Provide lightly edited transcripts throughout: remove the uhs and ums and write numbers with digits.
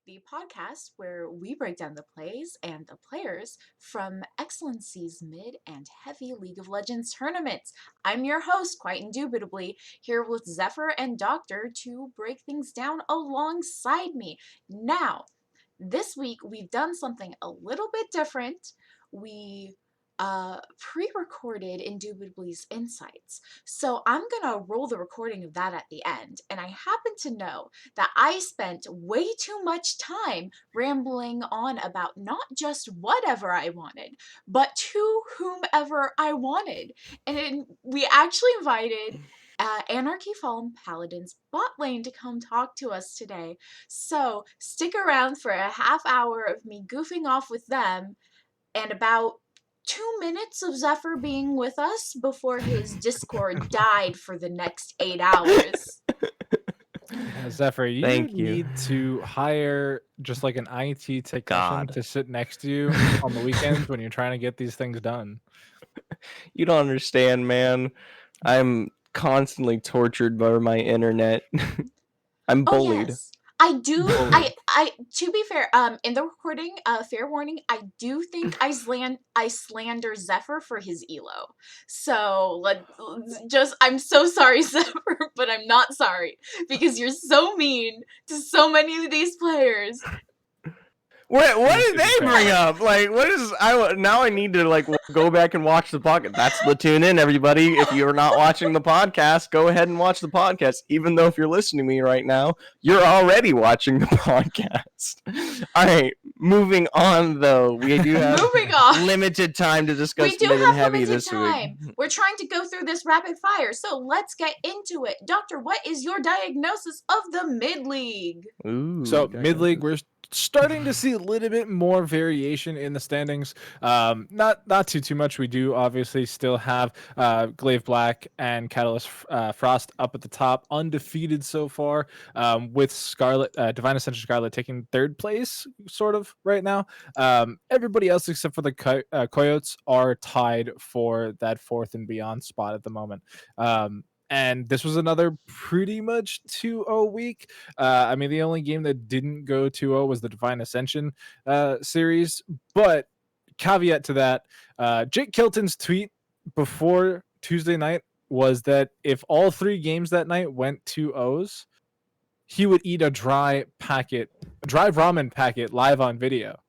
the podcast where we break down the plays and the players from XLNC's mid and heavy League of Legends tournaments. I'm your host, QuiteIndubitably, here with Zephyr and Doctor to break things down alongside me. Now, this week we've done something a little bit different. We pre-recorded Indubitably's insights. So I'm gonna roll the recording of that at the end. And I happen to know that I spent way too much time rambling on about not just whatever I wanted, but to whomever I wanted. And we actually invited Anarchy Fallen Paladins Botlane to come talk to us today. So stick around for a half hour of me goofing off with them and about 2 minutes of Zephyr being with us before his Discord died for the next 8 hours. Zephyr, you Thank you. need to hire just like an IT technician God. to sit next to you on the weekends when you're trying to get these things done. You don't understand, man. I'm constantly tortured by my internet. I'm bullied. Yes. I do. I. To be fair, in the recording, fair warning, I do think I slander Zephyr for his elo. So I'm so sorry, Zephyr, but I'm not sorry because you're so mean to so many of these players. What did they bring up? Like, what is now? I need to go back and watch the podcast. That's the tune in, everybody. If you're not watching the podcast, go ahead and watch the podcast. Even though if you're listening to me right now, you're already watching the podcast. All right, moving on though. We do have limited time to discuss we do mid have and heavy limited this time. week. We're trying to go through this rapid fire, so let's get into it. Doctor, what is your diagnosis of the mid league? Ooh, So mid league, we're starting to see a little bit more variation in the standings. Not too much. We do obviously still have Glaive Black and Catalyst Frost up at the top, undefeated so far, with Scarlet, Divine Ascension Scarlet taking third place sort of right now. Everybody else except for the Coyotes are tied for that fourth and beyond spot at the moment. And this was another pretty much 2-0 week. I mean, the only game that didn't go 2-0 was the Divine Ascension series. But caveat to that, Jake Kilton's tweet before Tuesday night was that if all three games that night went 2-0s, he would eat a dry ramen packet live on video.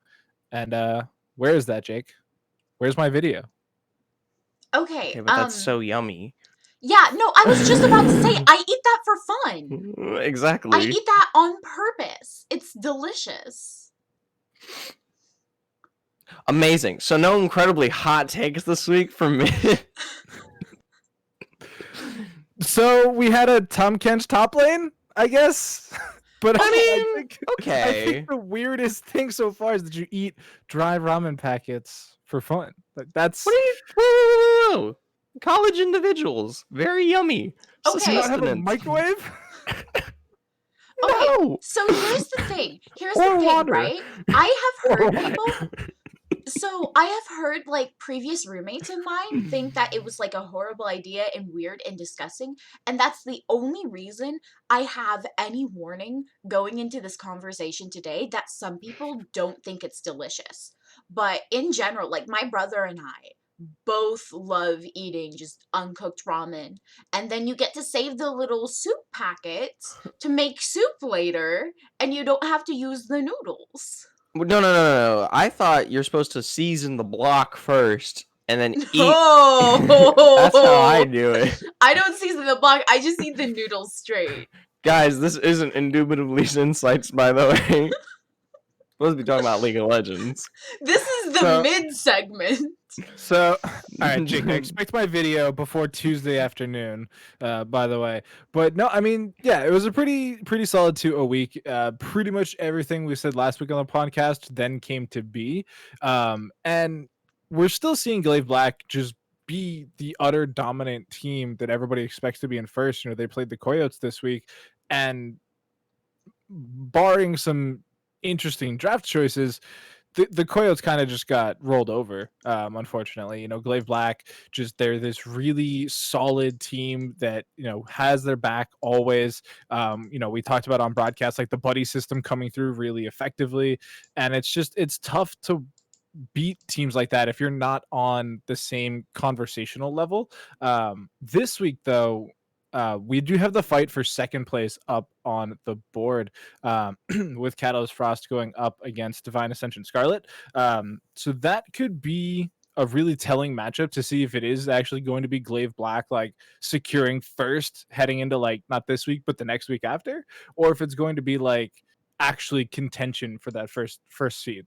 And where is that, Jake? Where's my video? Okay, but that's so yummy. Yeah, no, I was just about to say, I eat that for fun. Exactly. I eat that on purpose. It's delicious. Amazing. So no incredibly hot takes this week from me. So we had a Tom Kench top lane, I guess. But I think the weirdest thing so far is that you eat dry ramen packets for fun. Like that's whoa. College individuals, very yummy. Okay, you don't have a microwave? Okay, no. So here's the thing. Right? I have heard people. So I have heard previous roommates of mine think that it was a horrible idea and weird and disgusting, and that's the only reason I have any warning going into this conversation today that some people don't think it's delicious. But in general, my brother and I both love eating just uncooked ramen, and then you get to save the little soup packets to make soup later, and you don't have to use the noodles. No. I thought you're supposed to season the block first and then eat. That's how I do it. I don't season the block. I just eat the noodles straight. Guys, this isn't Indubitably's insights, by the way. Supposed to be talking about League of Legends. This is the mid segment. So, all right, Jake, I expect my video before Tuesday afternoon, by the way. But no, I mean, yeah, it was a pretty solid 2-0 week. Pretty much everything we said last week on the podcast then came to be. And we're still seeing Glaive Black just be the utter dominant team that everybody expects to be in first. You know, they played the Coyotes this week, and barring some interesting draft choices, the Coyotes kind of just got rolled over, unfortunately. Glaive Black, they're this really solid team that has their back always. We talked about on broadcast, like the buddy system coming through really effectively, and it's tough to beat teams like that if you're not on the same conversational level. This week, though, we do have the fight for second place up on the board, with Catalyst Frost going up against Divine Ascension Scarlet. So that could be a really telling matchup to see if it is actually going to be Glaive Black like securing first heading into like not this week but the next week after, or if it's going to be like actually contention for that first seed.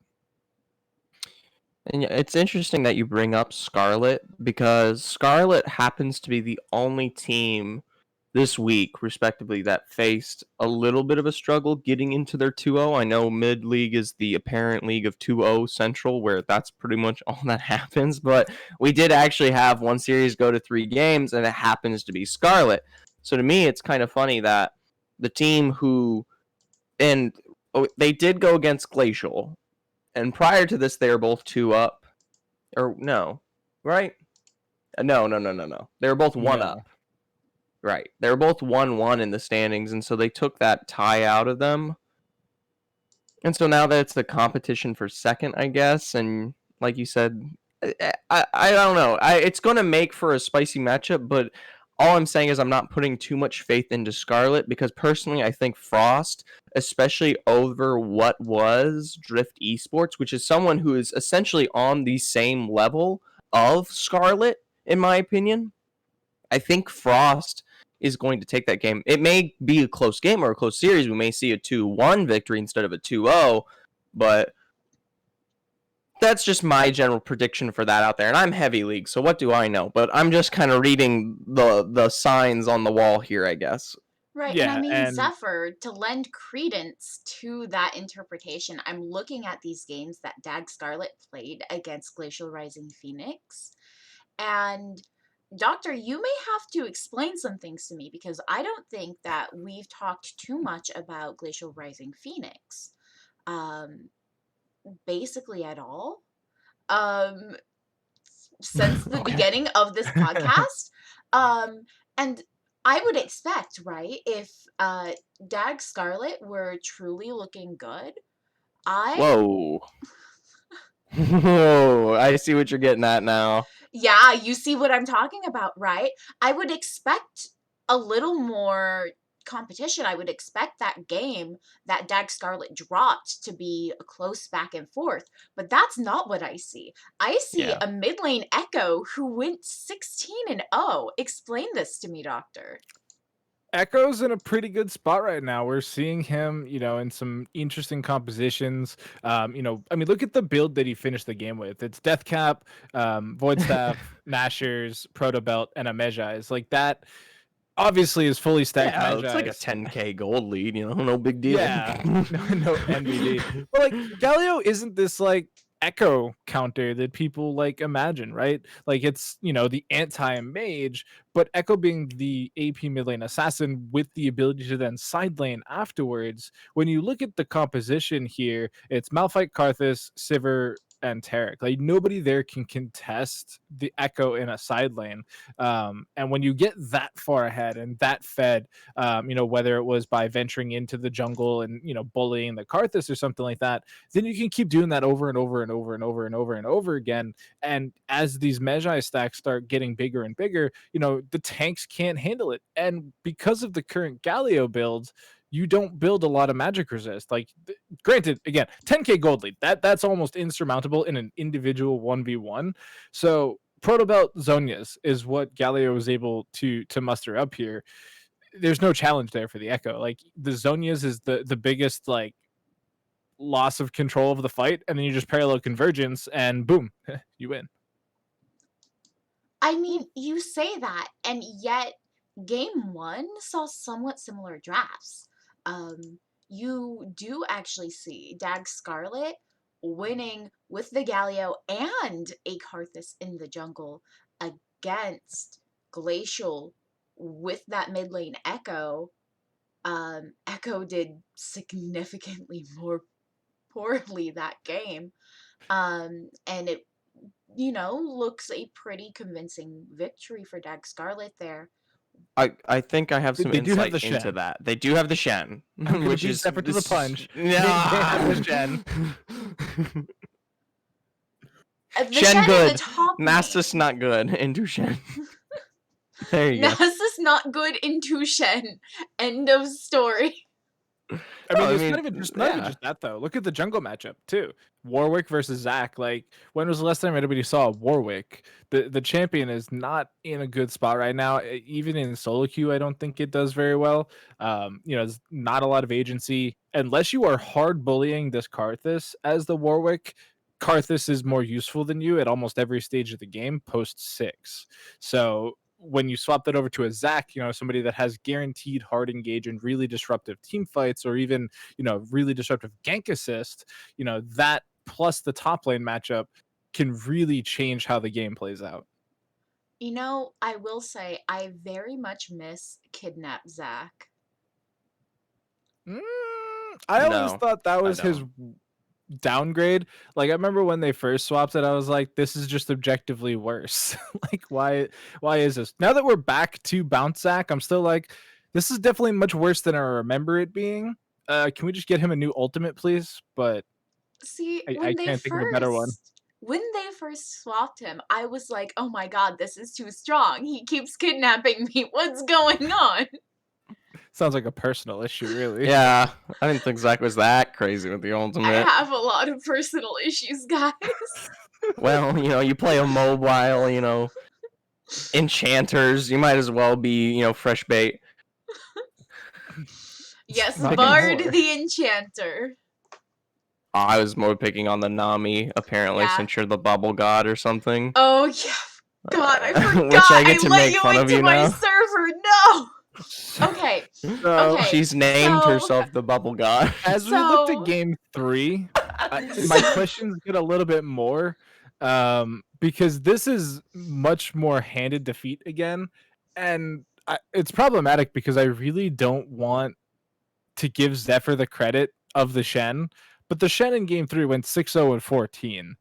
And it's interesting that you bring up Scarlet, because Scarlet happens to be the only team this week, respectively, that faced a little bit of a struggle getting into their 2-0. I know mid-league is the apparent league of 2-0 Central, where that's pretty much all that happens, but we did actually have one series go to 3 games, and it happens to be Scarlet. So to me, it's kind of funny that the team they did go against Glacial, and prior to this, they were both 2 up. Or no, right? No. They were both 1 up. Right. They were both 1-1 in the standings, and so they took that tie out of them. And so now that it's the competition for second, I guess, and like you said, I don't know. It's going to make for a spicy matchup, but all I'm saying is I'm not putting too much faith into Scarlet, because personally I think Frost, especially over what was Drift Esports, which is someone who is essentially on the same level of Scarlet, in my opinion, I think Frost is going to take that game. It may be a close game or a close series. We may see a 2-1 victory instead of a 2-0, but that's just my general prediction for that out there. And I'm heavy league, so what do I know? But I'm just kind of reading the signs on the wall here, I guess. Right, Yeah, and I mean, and Zephyr, to lend credence to that interpretation, I'm looking at these games that Dag Scarlet played against Glacial Rising Phoenix, and Doctor, you may have to explain some things to me, because I don't think that we've talked too much about Glacial Rising Phoenix. Basically at all. Since the beginning of this podcast. And I would expect, right, if Dag Scarlet were truly looking good, Whoa. Whoa, I see what you're getting at now. Yeah, you see what I'm talking about, right? I would expect a little more competition. I would expect that game that Dag Scarlet dropped to be a close back and forth, but that's not what I see. I see a mid lane Echo who went 16-0. Explain this to me, Doctor. Echo's in a pretty good spot right now. We're seeing him, in some interesting compositions. I mean, look at the build that he finished the game with. It's Deathcap, Void Staff, Mashers, Proto Belt, and a Mejai's. Like that obviously is fully stacked. Yeah, Mejai's. it's like a 10k gold lead, no big deal. Yeah, no NBD. But like Galio isn't this like Echo counter that people like imagine, right? Like it's the anti-mage, but Echo being the AP mid lane assassin with the ability to then side lane afterwards. When you look at the composition here, it's Malphite, Karthus, Sivir, and Tarek. Like nobody there can contest the Echo in a side lane. And when you get that far ahead and that fed, whether it was by venturing into the jungle and bullying the Karthus or something like that, then you can keep doing that over and over and over and over and over and over again. And as these Mejai stacks start getting bigger and bigger, the tanks can't handle it. And because of the current Galio builds, you don't build a lot of magic resist. Like, granted, again, 10k gold lead, that's almost insurmountable in an individual 1v1. So Protobelt Zonias is what Galio was able to muster up here. There's no challenge there for the Echo. Like the Zonias is the biggest like loss of control of the fight, and then you just parallel convergence and boom, you win. I mean, you say that, and yet game 1 saw somewhat similar drafts. You do actually see Dag Scarlet winning with the Galio and a Karthus in the jungle against Glacial with that mid lane Echo. Echo did significantly more poorly that game. And it, looks a pretty convincing victory for Dag Scarlet there. I think I have some They do have insight the into Shen. that. They do have the Shen, which is Zephyr to the punch. Yeah, They have the Shen. The Shen is good. the top Nasus lane. not good. Into Shen. There you go. Nasus not good into Shen. End of story. It's not even just that though. Look at the jungle matchup too. Warwick versus Zac. Like, when was the last time anybody saw Warwick? The champion is not in a good spot right now. Even in solo queue, I don't think it does very well. There's not a lot of agency unless you are hard bullying this Karthus as the Warwick. Karthus is more useful than you at almost every stage of the game post 6. So when you swap that over to a Zac, somebody that has guaranteed hard engage and really disruptive team fights, or even, really disruptive gank assist, that plus the top lane matchup can really change how the game plays out. I will say, I very much miss Kidnap Zac. I always thought that was his downgrade. Like, I remember when they first swapped it, I was like, this is just objectively worse. Like, why is this? Now that we're back to Bounce Zac, I'm still like, this is definitely much worse than I remember it being. Can we just get him a new ultimate, please? But see, I can't think of a better one. When they first swapped him, I was like, oh my god, this is too strong. He keeps kidnapping me. What's going on? Sounds like a personal issue, really. Yeah, I didn't think Zac was that crazy with the ultimate. I have a lot of personal issues, guys. Well, you play a mobile, enchanters. You might as well be, fresh bait. Yes, Bard the Enchanter. I was more picking on the Nami, apparently, since you're the bubble god or something. Oh, yeah. God, I forgot. Which I get to make fun of you now. Server. No. Okay. Okay. She's named herself the bubble god. As we looked at game 3, my questions get a little bit more, because this is much more handed defeat again, and it's problematic because I really don't want to give Zephyr the credit of the Shen, but the Shen in game 3 went 6-0 and 14.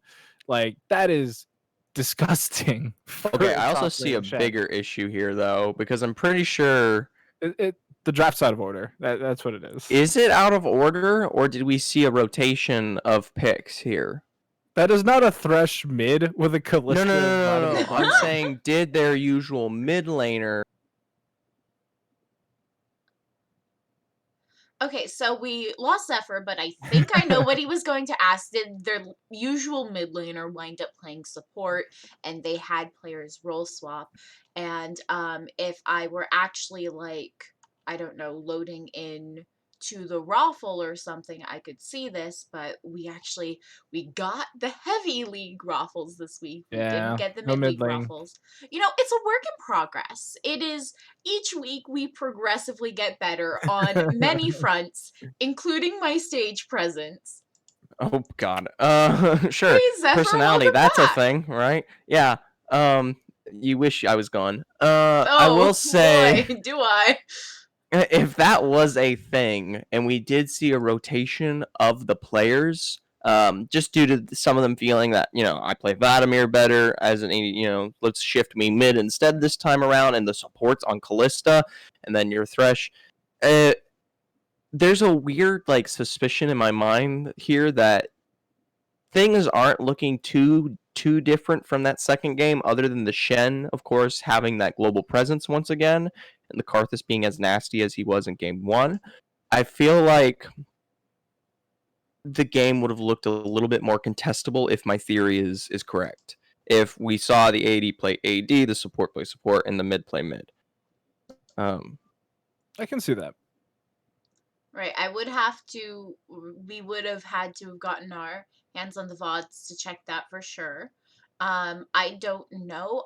Like, that is disgusting. Okay, I also see a bigger issue here, though, because I'm pretty sure the draft's out of order. That's what it is. Is it out of order, or did we see a rotation of picks here? That is not a Thresh mid with a Kalista. No. I'm saying, did their usual mid laner? Okay, so we lost Zephyr, but I think I know what he was going to ask. Did their usual mid laner wind up playing support, and they had players role swap? And if I were actually, like, I don't know, loading in to the raffle or something, I could see this, but we got the heavy league raffles this week. We didn't get the mid-league raffles. It's a work in progress. It is, each week we progressively get better on many fronts, including my stage presence. Oh god. Sure. Hey, Zephyr, personality, that's back. A thing, right? Yeah. You wish I was gone. I will say, boy, do I. If that was a thing, and we did see a rotation of the players, just due to some of them feeling that, I play Vladimir better as an, let's shift me mid instead this time around, and the supports on Kalista, and then your Thresh. There's a weird, suspicion in my mind here that things aren't looking too different from that second game, other than the Shen, of course, having that global presence once again, and the Karthus being as nasty as he was in game 1. I feel like the game would have looked a little bit more contestable if my theory is correct. If we saw the AD play AD, the support play support, and the mid play mid. I can see that. Right, we would have had to have gotten our hands on the VODs to check that for sure. I don't know.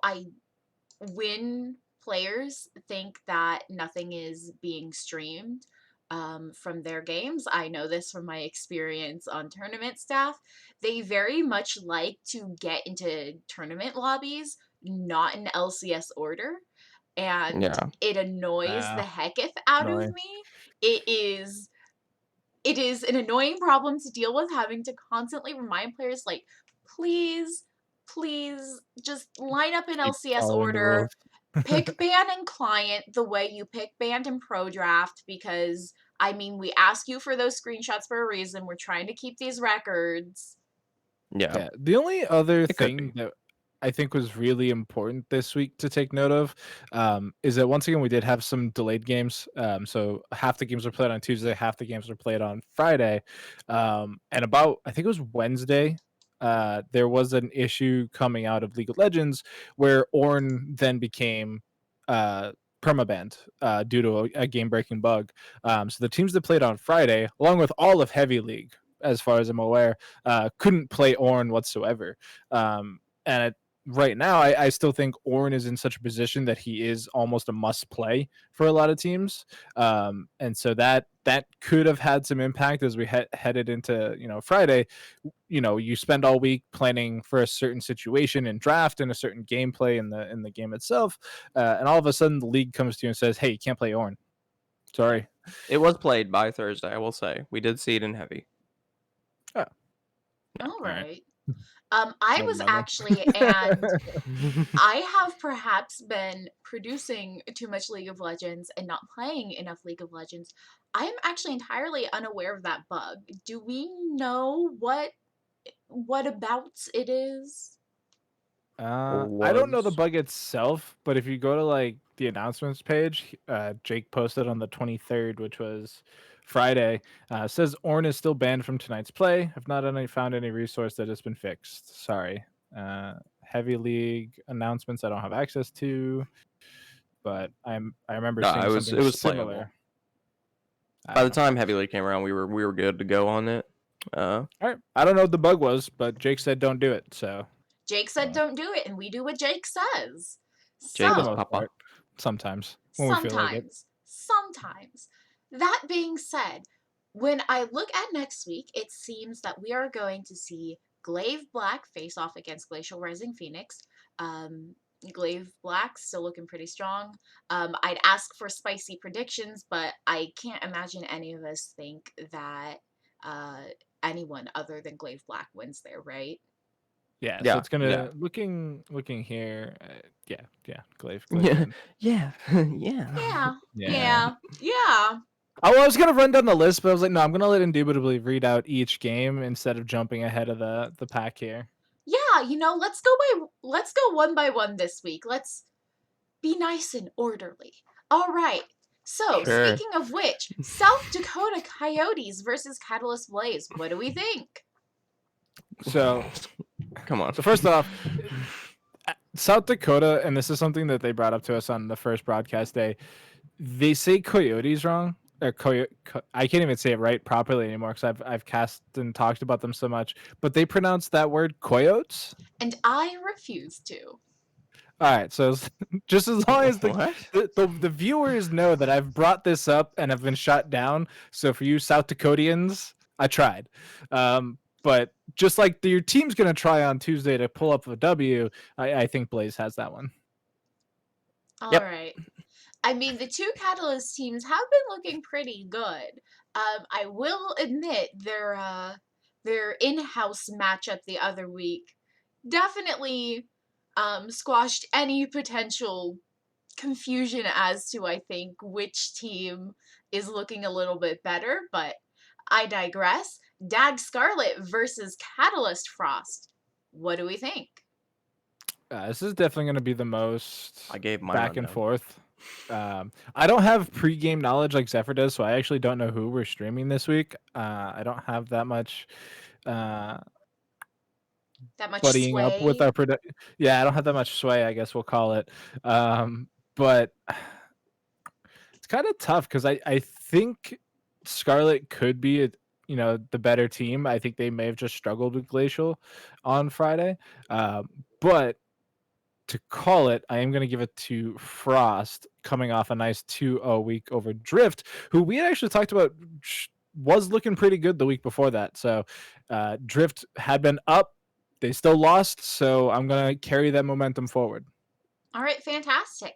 When players think that nothing is being streamed from their games, I know this from my experience on tournament staff, they very much like to get into tournament lobbies, not in LCS order. And it annoys the hecketh out of me. It is it is an annoying problem to deal with, having to constantly remind players, like, please, please, just line up in Keep LCS following the order, rules. pick band and client the way you pick band and pro draft, because, I mean, we ask you for those screenshots for a reason. We're trying to keep these records. Yeah. Yeah. The only other It could thing be. that I think was really important this week to take note of is that once again we did have some delayed games. So half the games were played on Tuesday, half the games were played on Friday, and about I think it was Wednesday. There was an issue coming out of League of Legends where Ornn then became permabanned due to a game-breaking bug. So the teams that played on Friday, along with all of Heavy League, as far as I'm aware, couldn't play Ornn whatsoever. And right now, I still think Ornn is in such a position that he is almost a must play for a lot of teams. And so that could have had some impact as we headed into Friday. You spend all week planning for a certain situation in draft and a certain gameplay in the game itself, and all of a sudden the league comes to you and says, "Hey, you can't play Ornn." Sorry. It was played by Thursday, I will say. We did see it in heavy. Oh. All right. right. I No was memo. actually, and I have perhaps been producing too much League of Legends and not playing enough League of Legends. I am actually entirely unaware of that bug. Do we know what abouts it is? I don't know the bug itself, but if you go to like the announcements page, Jake posted on the 23rd, which was Friday, says Ornn is still banned from tonight's play. I've not found any resource that has been fixed. Sorry. Heavy League announcements I don't have access to, but I remember No, seeing it was something playable. similar. By the time Heavy League came around, we were good to go on it. All right. I don't know what the bug was, but Jake said don't do it. So Jake said don't do it, and we do what Jake says. Jake for the is So, most Papa. part, sometimes when we feel like it. sometimes. That being said, when I look at next week, it seems that we are going to see Glaive Black face off against Glacial Rising Phoenix. Glaive Black still looking pretty strong. I'd ask for spicy predictions, but I can't imagine any of us think that anyone other than Glaive Black wins there, right? Yeah, so Yeah, it's gonna yeah. looking here. Yeah, Glaive. Yeah, win. yeah, yeah. Yeah. I was gonna run down the list, but I was like, no, I'm gonna let Indubitably read out each game instead of jumping ahead of the pack here. Yeah, let's go one by one this week. Let's be nice and orderly. All right. So, Sure. speaking of which, South Dakota Coyotes versus Catalyst Blaze. What do we think? So, Come on. so first off, South Dakota, and this is something that they brought up to us on the first broadcast day. They say Coyotes wrong. Or I can't even say it right properly anymore because I've cast and talked about them so much. But they pronounce that word coyotes. And I refuse to. All right, so just as long as What? the viewers know that I've brought this up and have been shot down. So for you South Dakotians, I tried. But just like your team's going to try on Tuesday to pull up a W, I think Blaze has that one. All Yep. right. I mean, the two Catalyst teams have been looking pretty good. I will admit their in-house matchup the other week definitely squashed any potential confusion as to, I think, which team is looking a little bit better, but I digress. Dag Scarlet versus Catalyst Frost. What do we think? This is definitely going to be the most I gave my back and rundown. forth. I don't have pre-game knowledge like Zephyr does, so I actually don't know who we're streaming this week. I don't have that much That much buddying up with sway? our Yeah, I don't have that much sway, I guess we'll call it. But it's kind of tough because I think Scarlet could be the better team. I think they may have just struggled with Glacial on Friday. But to call it, I am going to give it to Frost, coming off a nice 2-0 week over Drift, who we had actually talked about was looking pretty good the week before that. So Drift had been up. They still lost, so I'm going to carry that momentum forward. All right, fantastic.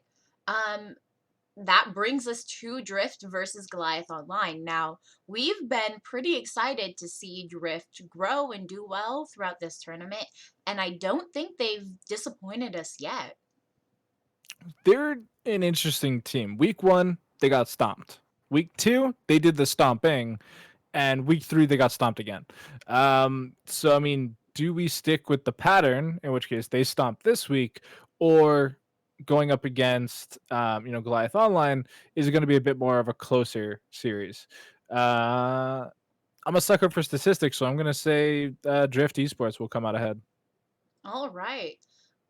that brings us to Drift versus Goliath Online. Now, we've been pretty excited to see Drift grow and do well throughout this tournament, and I don't think they've disappointed us yet. They're an interesting team. Week 1, they got stomped. Week 2, they did the stomping, and week 3, they got stomped again. So, I mean, do we stick with the pattern, in which case they stomp this week, or going up against, Goliath Online, is it going to be a bit more of a closer series? I'm a sucker for statistics, so I'm going to say Drift Esports will come out ahead. All right.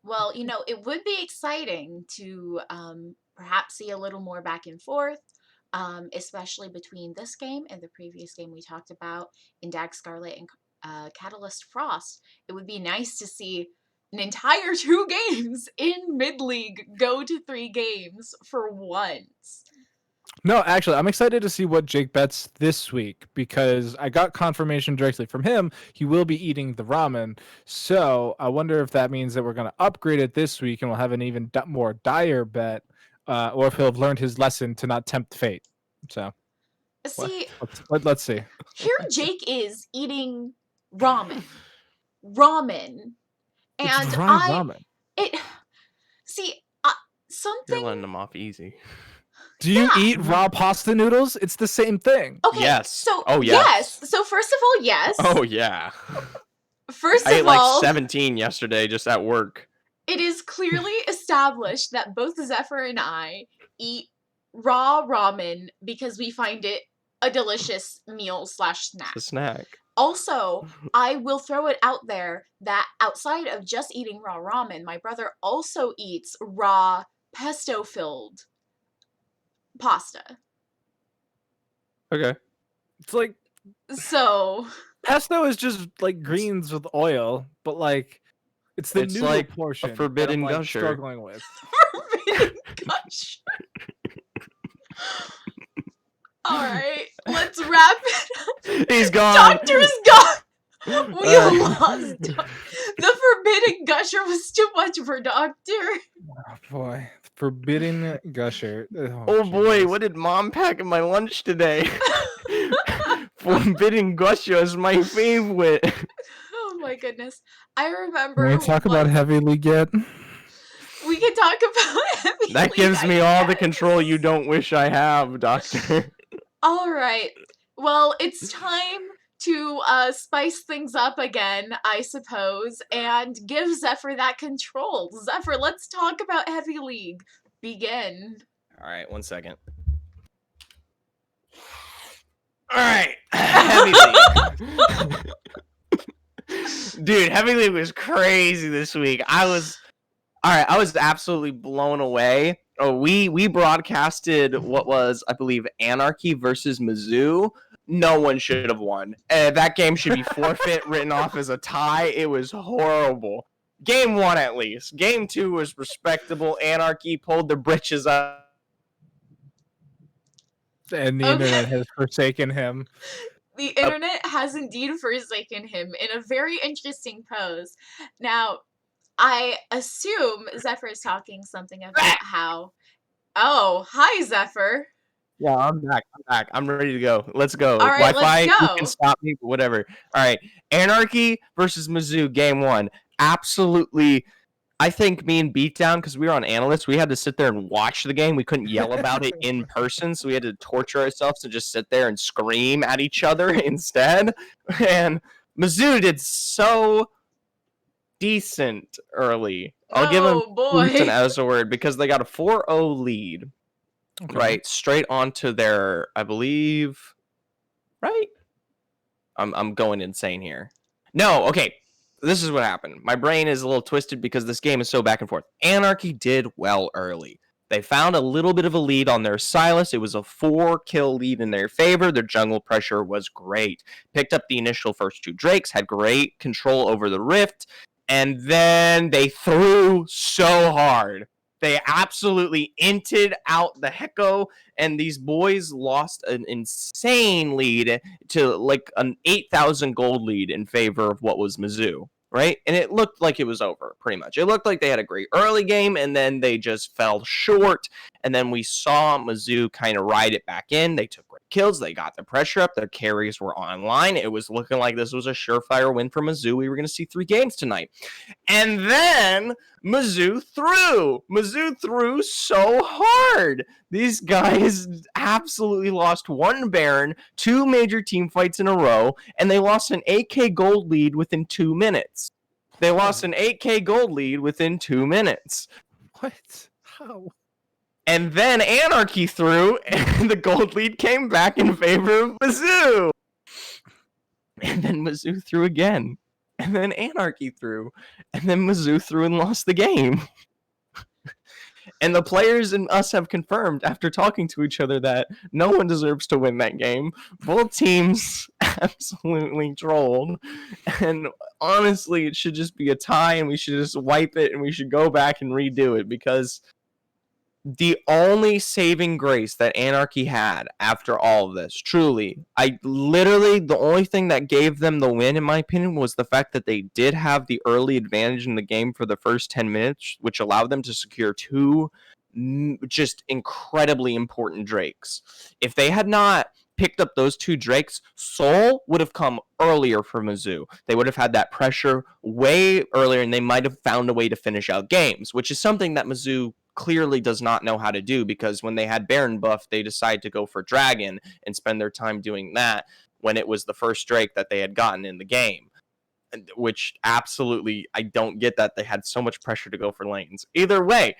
Well, it would be exciting to perhaps see a little more back and forth, especially between this game and the previous game we talked about in Dag Scarlet and Catalyst Frost. It would be nice to see an entire 2 games in mid-league go to 3 games for once. No, actually, I'm excited to see what Jake bets this week because I got confirmation directly from him. He will be eating the ramen. So I wonder if that means that we're going to upgrade it this week and we'll have an even more dire bet, or if he'll have learned his lesson to not tempt fate. So See, let's see. Here Jake is eating ramen. And ramen. Something. You're letting them off easy. Do you eat raw pasta noodles? It's the same thing. Okay. Yes. So yes. Yes. So first of all, yes. Oh yeah. I ate like 17 yesterday just at work. It is clearly established that both Zephyr and I eat raw ramen because we find it a delicious meal / snack. It's a snack. Also, I will throw it out there that outside of just eating raw ramen, my brother also eats raw pesto-filled pasta. Okay. It's like So pesto is just like greens with oil, but like it's the noodle like portion a forbidden that I'm, gusher. struggling with. forbidden gusher. All right, let's wrap it up. He's gone. Doctor's gone. We lost. The forbidden gusher was too much for Doctor. Oh boy, forbidden gusher. Oh boy, what did Mom pack in my lunch today? Forbidden gusher is my favorite. Oh my goodness. I remember. Can we talk about Heavy League yet? We can talk about Heavy That League, gives me all the guess. control you don't wish I have, Doctor. All right. Well, it's time to spice things up again, I suppose, and give Zephyr that control. Zephyr, let's talk about Heavy League. Begin. All right, 1 second. All right, Heavy League. Dude, Heavy League was crazy this week. I was absolutely blown away. Oh, we broadcasted what was, I believe, Anarchy versus Mizzou. No one should have won. That game should be forfeit, written off as a tie. It was horrible. Game 1, at least. Game 2 was respectable. Anarchy pulled their britches up. And the internet has forsaken him. The internet has indeed forsaken him in a very interesting pose. Now, I assume Zephyr is talking something about how... Oh, hi, Zephyr. Yeah, I'm back. I'm ready to go. Let's go. All right, Wi-Fi, let's go. you can stop me, whatever. All right, Anarchy versus Mizzou, game 1. Absolutely, I think me and Beatdown, because we were on analysts, we had to sit there and watch the game. We couldn't yell about it in person, so we had to torture ourselves to just sit there and scream at each other instead. And Mizzou did so decent early. I'll give them decent as a word because they got a 4-0 lead. Okay. Right, straight onto their, I believe, right? I'm going insane here. No, okay. This is what happened. My brain is a little twisted because this game is so back and forth. Anarchy did well early. They found a little bit of a lead on their Silas. It was a 4-kill lead in their favor. Their jungle pressure was great. Picked up the initial first 2 Drakes, had great control over the Rift, and then they threw so hard. They absolutely inted out the Hecko, and these boys lost an insane lead to like an 8,000 gold lead in favor of what was Mizzou. right? And it looked like it was over, pretty much. It looked like they had a great early game, and then they just fell short. And then we saw Mizzou kind of ride it back in. They took great kills. They got the pressure up. Their carries were online. It was looking like this was a surefire win for Mizzou. We were going to see 3 games tonight. And then Mizzou threw. Mizzou threw so hard. These guys absolutely lost 1 Baron, 2 major team fights in a row, and they lost an 8K gold lead within 2 minutes. They lost an 8K gold lead within 2 minutes. What? How? And then Anarchy threw, and the gold lead came back in favor of Mizzou. And then Mizzou threw again. And then Anarchy threw. And then Mizzou threw and lost the game. And the players and us have confirmed after talking to each other that no one deserves to win that game. Both teams absolutely trolled. And honestly, it should just be a tie, and we should just wipe it, and we should go back and redo it, because the only saving grace that Anarchy had after all of this, truly, the only thing that gave them the win, in my opinion, was the fact that they did have the early advantage in the game for the first 10 minutes, which allowed them to secure 2 just incredibly important Drakes. If they had not picked up those 2 Drakes, Soul would have come earlier for Mizzou. They would have had that pressure way earlier, and they might have found a way to finish out games, which is something that Mizzou clearly does not know how to do, because when they had Baron buff, they decided to go for Dragon and spend their time doing that when it was the first Drake that they had gotten in the game, which absolutely, I don't get that they had so much pressure to go for lanes. Either way,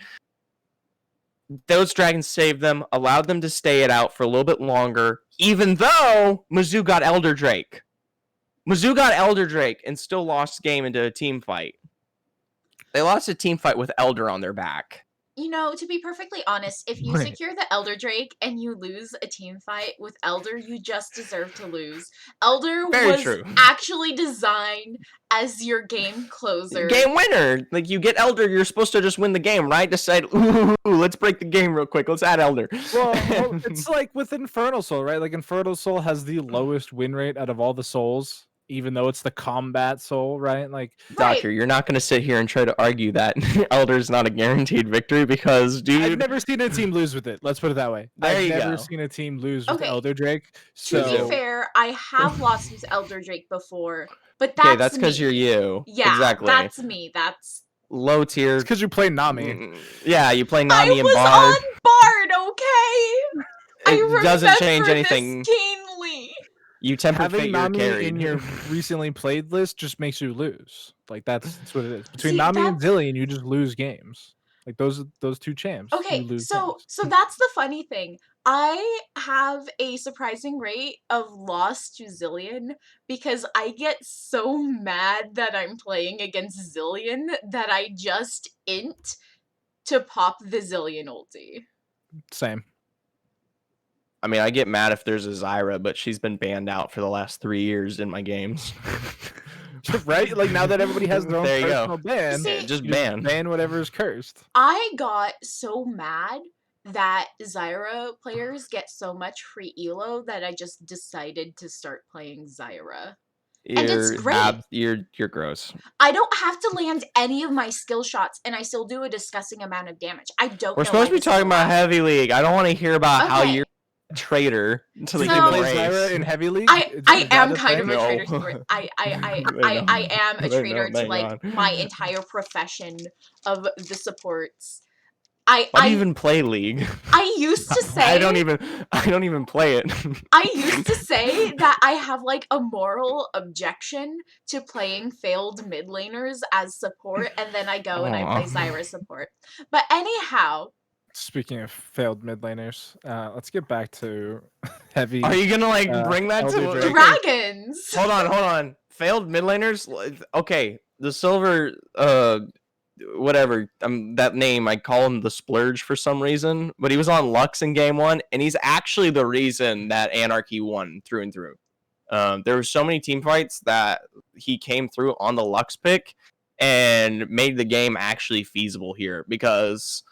those Dragons saved them, allowed them to stay it out for a little bit longer, even though Mizzou got Elder Drake. Mizzou got Elder Drake and still lost the game into a team fight. They lost a team fight with Elder on their back. You know, to be perfectly honest, if you secure the Elder Drake and you lose a team fight with Elder, you just deserve to lose. Elder was actually designed as your game closer. Game winner! Like, you get Elder, you're supposed to just win the game, right? Decide, ooh, let's break the game real quick. Let's add Elder. Well, it's like with Infernal Soul, right? Like, Infernal Soul has the lowest win rate out of all the souls, even though it's the combat soul, right? Like, Doctor, you're not going to sit here and try to argue that Elder is not a guaranteed victory, because, dude, I've never seen a team lose with it. Let's put it that way. I've never seen a team lose with Elder Drake. So, to be fair, I have lost with Elder Drake before, but that's because you're you. Yeah, exactly. That's me. That's low tier. It's because you play Nami. Yeah, you play Nami and Bard. I was on Bard, okay? It doesn't change anything. This keenly. You temper fate your carry. In your recently played list just makes you lose. Like, that's what it is. Between Nami and Zillion, you just lose games. Like, those 2 champs. Okay, so that's the funny thing. I have a surprising rate of loss to Zillion, because I get so mad that I'm playing against Zillion that I just int to pop the Zillion ulti. Same. I mean, I get mad if there's a Zyra, but she's been banned out for the last 3 years in my games. Right? Like, now that everybody has their own personal ban, just ban whatever is cursed. I got so mad that Zyra players get so much free elo that I just decided to start playing Zyra. And it's great. You're gross. I don't have to land any of my skill shots, and I still do a disgusting amount of damage. We're supposed to be talking about Heavy League. I don't want to hear about how you're a traitor until you can play Zyra in Heavy League. I am kind of a traitor to it. I am a traitor to like my entire profession of the supports. I even play League. I used to say I don't even play it. I used to say that I have like a moral objection to playing failed mid laners as support, and then I go and I play Zyra support. But anyhow, speaking of failed mid laners, let's get back to Heavy. Are you gonna bring that to Dragons? Hold on. Failed mid laners. Okay, the silver whatever, that name, I call him the Splurge for some reason, but he was on Lux in game 1, and he's actually the reason that Anarchy won through and through. There were so many team fights that he came through on the Lux pick and made the game actually feasible here, because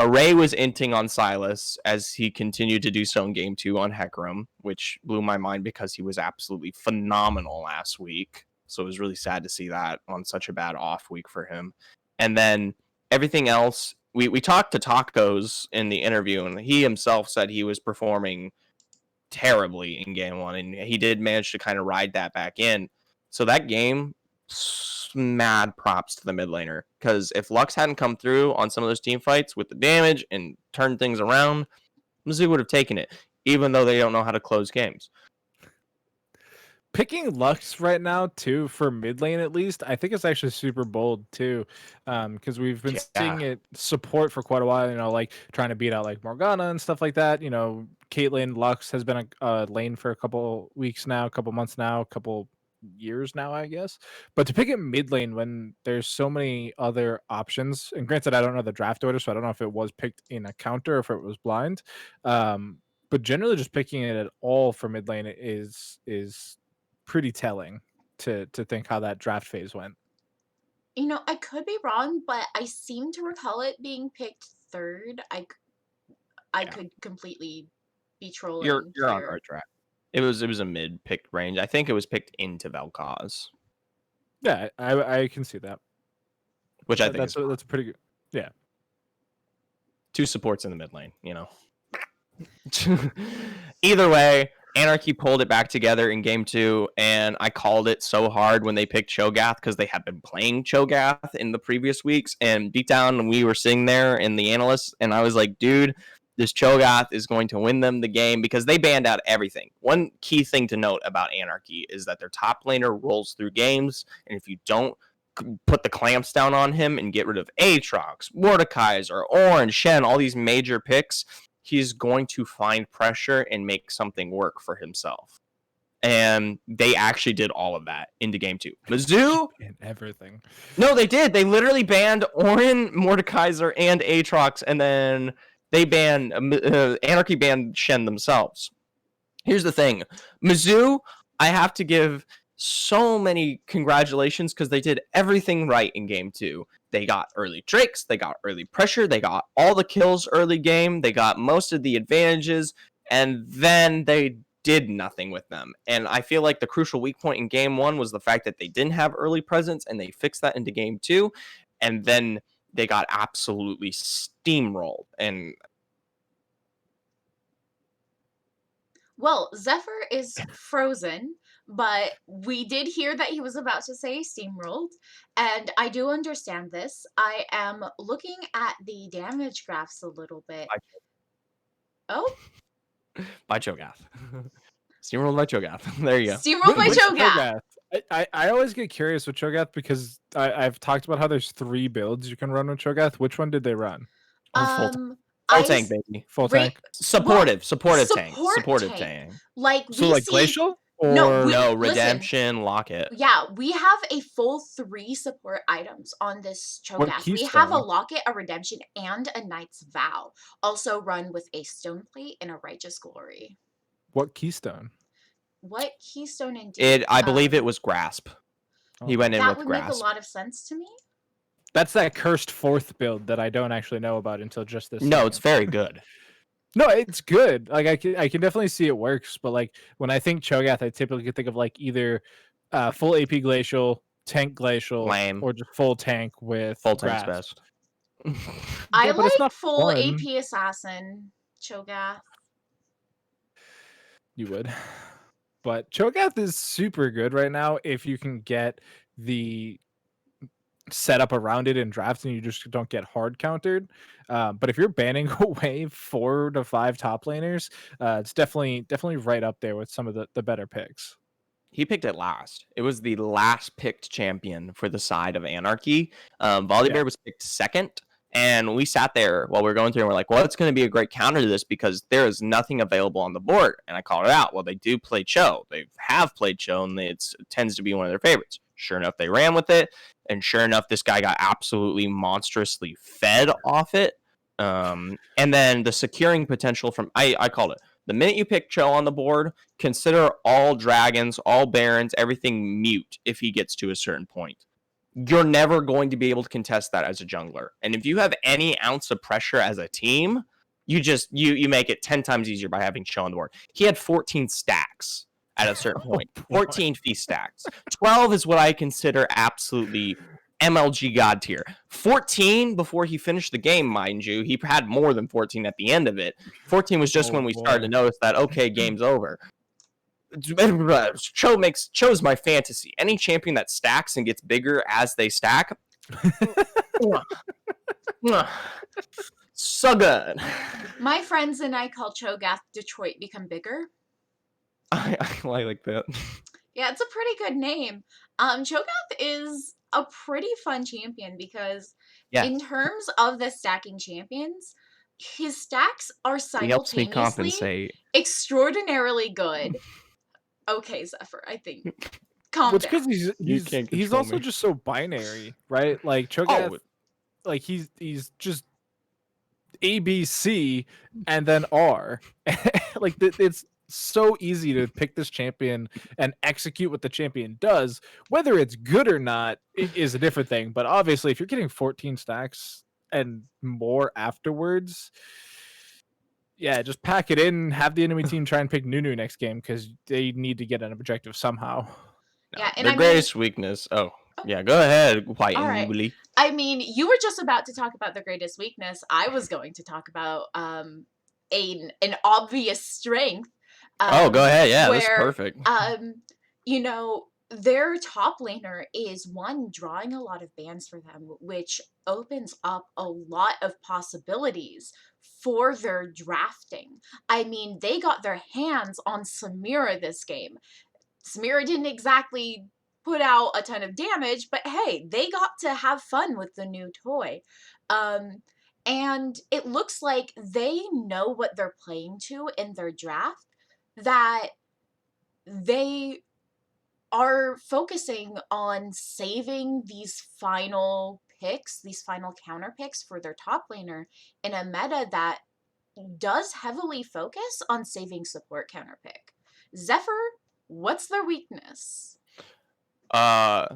Array was inting on Silas as he continued to do so in game 2 on Hecarim, which blew my mind because he was absolutely phenomenal last week. So it was really sad to see that on such a bad off week for him. And then everything else, we talked to Tacos in the interview, and he himself said he was performing terribly in game one, and he did manage to kind of ride that back in. So that game, mad props to the mid laner, because if Lux hadn't come through on some of those team fights with the damage and turned things around, Mizzou would have taken it, even though they don't know how to close games. Picking Lux right now too for mid lane at least, I think it's actually super bold too, because we've been seeing it support for quite a while. You know, like trying to beat out like Morgana and stuff like that. You know, Caitlyn Lux has been a lane for a couple weeks now, a couple months now, a couple years now, I guess. But to pick it mid lane when there's so many other options, and granted, I don't know the draft order, so I don't know if it was picked in a counter or if it was blind. But generally, just picking it at all for mid lane is pretty telling to think how that draft phase went. You know, I could be wrong, but I seem to recall it being picked third. I could completely be trolling. You're on our track. It was a mid picked range. I think it was picked into Vel'Koz. Yeah, I can see that. Which I think that's pretty good. Yeah. 2 supports in the mid lane, you know. Either way, Anarchy pulled it back together in game 2, and I called it so hard when they picked Cho'Gath because they had been playing Cho'Gath in the previous weeks, and deep down we were sitting there in the analysts, and I was like, dude, this Cho'Gath is going to win them the game because they banned out everything. One key thing to note about Anarchy is that their top laner rolls through games, and if you don't put the clamps down on him and get rid of Aatrox, Mordekaiser, Orange, Shen, all these major picks, he's going to find pressure and make something work for himself. And they actually did all of that into game 2. Mizzou and everything. No, they did. They literally banned Orin, Mordekaiser, and Aatrox, and then they banned Anarchy banned Shen themselves. Here's the thing. Mizzou, I have to give so many congratulations because they did everything right in game 2. They got early Drakes, they got early pressure, they got all the kills early game, they got most of the advantages, and then they did nothing with them. And I feel like the crucial weak point in game 1 was the fact that they didn't have early presence, and they fixed that into game 2, and then they got absolutely steamrolled. And well, Zephyr is frozen, but we did hear that he was about to say steamrolled, and I do understand this. I am looking at the damage graphs a little bit. Oh? By Cho'Gath. Steamrolled by Cho'Gath. There you go. Steamrolled by Cho'Gath. I always get curious with Cho'Gath because I've talked about how there's 3 builds you can run with Cho'Gath. Which one did they run? Full tank, baby. Full tank. Supportive tank. Supportive tank. Like so, like glacial. Or... No, redemption, locket. Yeah, we have a full 3 support items on this Cho'Gath. We have a locket, a redemption, and a knight's vow. Also run with a stone plate and a righteous glory. What keystone? What keystone indeed? I believe it was grasp. He went in with grasp. That would make a lot of sense to me. That's that cursed 4th build that I don't actually know about until just this. No, it's very good. No, it's good. Like I can definitely see it works, but like when I think Cho'Gath, I typically think of like either full AP glacial, tank glacial, or just full tank with full tank's best. I like full AP assassin Cho'Gath. You would, but Cho'Gath is super good right now if you can get the setup around it in drafts and you just don't get hard countered. But if you're banning away 4 to 5 top laners, it's definitely right up there with some of the better picks. He picked it last. It was the last picked champion for the side of Anarchy. Volibear was picked second, and we sat there while we were going through and we're like, well, it's going to be a great counter to this because there is nothing available on the board. And I called it out. Well, they do play Cho. They have played Cho, and it tends to be one of their favorites. Sure enough, they ran with it, and sure enough, this guy got absolutely monstrously fed off it. And then the securing potential from I called it. The minute you pick Cho on the board, consider all dragons, all barons, everything mute if he gets to a certain point. You're never going to be able to contest that as a jungler. And if you have any ounce of pressure as a team, you make it 10 times easier by having Cho on the board. He had 14 stacks at a certain point. 14 feast stacks. 12 is what I consider absolutely MLG god tier. 14 before he finished the game, mind you. He had more than 14 at the end of it. 14 was just when we started to notice that, okay, game's over. Cho's my fantasy. Any champion that stacks and gets bigger as they stack, so good. My friends and I call Cho'Gath Detroit become bigger. I like that. Yeah, it's a pretty good name. Cho'Gath is a pretty fun champion because in terms of the stacking champions, his stacks are He helps me simultaneously compensate. extraordinarily good. Okay, Zephyr, I think. Calm down. Because he's also just so binary, right? Like Cho'Gath, like he's just A, B, C, and then R. Like it's so easy to pick this champion and execute what the champion does. Whether it's good or not is a different thing. But obviously, if you're getting 14 stacks and more afterwards, yeah, just pack it in. Have the enemy team try and pick Nunu next game because they need to get an objective somehow. Yeah, and the greatest weakness. Oh, yeah, go ahead. Right. I mean, you were just about to talk about the greatest weakness. I was going to talk about an obvious strength. Go ahead. Yeah, that's perfect. You know, their top laner is one drawing a lot of bans for them, which opens up a lot of possibilities for their drafting. I mean, they got their hands on Samira this game. Samira didn't exactly put out a ton of damage, but hey, they got to have fun with the new toy. And it looks like they know what they're playing to in their draft, that they are focusing on saving these final picks, these final counter picks for their top laner in a meta that does heavily focus on saving support counter pick. Zephyr, what's their weakness? I'm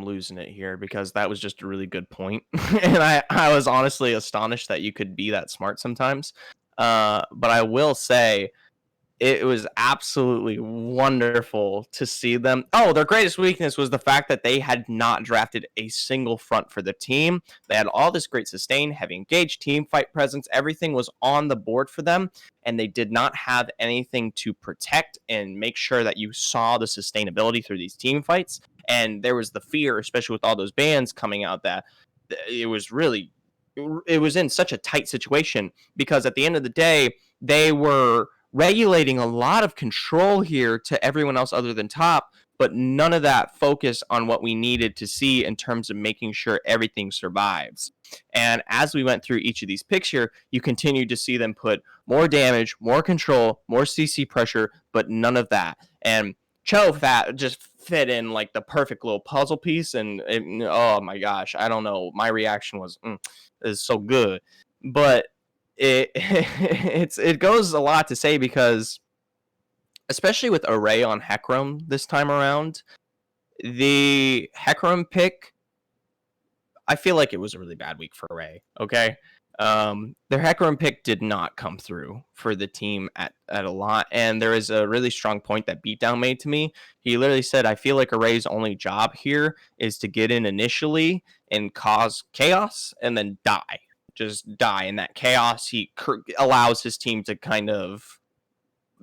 losing it here because that was just a really good point. And I was honestly astonished that you could be that smart sometimes. But I will say it was absolutely wonderful to see them. Oh, their greatest weakness was the fact that they had not drafted a single front for the team. They had all this great sustain, heavy engaged, team fight presence. Everything was on the board for them, and they did not have anything to protect and make sure that you saw the sustainability through these team fights. And there was the fear, especially with all those bans coming out, that it was in such a tight situation because at the end of the day, they were regulating a lot of control here to everyone else other than top, but none of that focus on what we needed to see in terms of making sure everything survives. And as we went through each of these picks here, you continue to see them put more damage, more control, more CC pressure, but none of that. And Cho just fit in like the perfect little puzzle piece, and oh my gosh, I don't know. My reaction was, is so good. But it goes a lot to say because, especially with Array on Hecarim this time around, the Hecarim pick, I feel like it was a really bad week for Array. Okay, their Hecarim pick did not come through for the team at a lot, and there is a really strong point that Beatdown made to me. He literally said, "I feel like Array's only job here is to get in initially and cause chaos, and then die." Just die in that chaos. He allows his team to kind of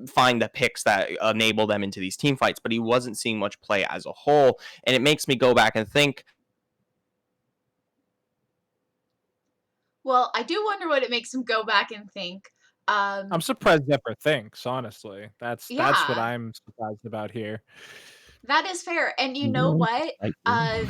find the picks that enable them into these team fights, but he wasn't seeing much play as a whole, and it makes me go back and think. Well, I do wonder what it makes him go back and think. I'm surprised Zephyr thinks, honestly. That's what I'm surprised about here. That is fair. And you know what?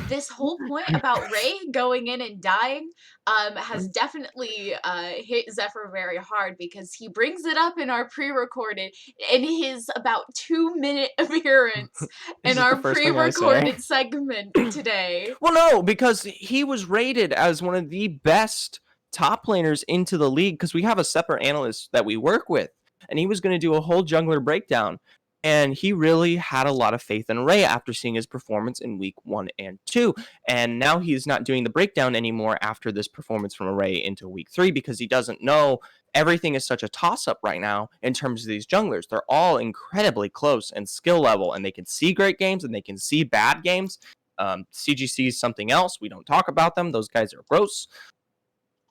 This whole point about Ray going in and dying has definitely hit Zephyr very hard because he brings it up in our pre-recorded, in his about 2-minute appearance in our pre-recorded segment today. Well, no, because he was rated as one of the best top laners into the league because we have a separate analyst that we work with, and he was going to do a whole jungler breakdown. And he really had a lot of faith in Ray after seeing his performance in week 1 and 2. And now he's not doing the breakdown anymore after this performance from Ray into week 3 because he doesn't know. Everything is such a toss-up right now in terms of these junglers. They're all incredibly close in skill level, and they can see great games and they can see bad games. CGC is something else. We don't talk about them. Those guys are gross.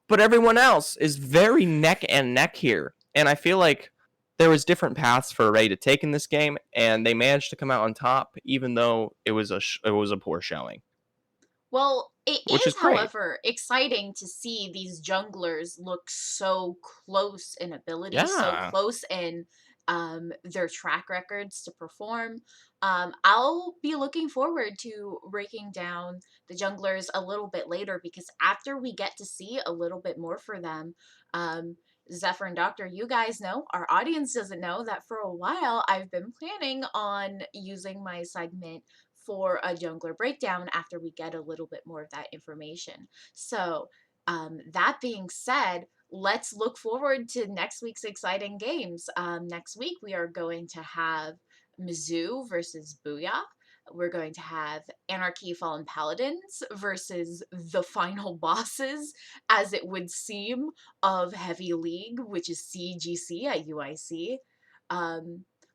But everyone else is very neck and neck here. And I feel like there was different paths for Ray to take in this game, and they managed to come out on top, even though it was a poor showing. Well, it Which is, is great. however, exciting to see these junglers look so close in ability, so Yeah. close in their track records to perform. I'll be looking forward to breaking down the junglers a little bit later, because after we get to see a little bit more for them, Zephyr and Doctor, you guys know, our audience doesn't know, that for a while I've been planning on using my segment for a jungler breakdown after we get a little bit more of that information. So, that being said, let's look forward to next week's exciting games. Next week, we are going to have Mizzou versus Booyah. We're going to have Anarchy Fallen Paladins versus the final bosses, as it would seem, of Heavy League, which is CGC at UIC.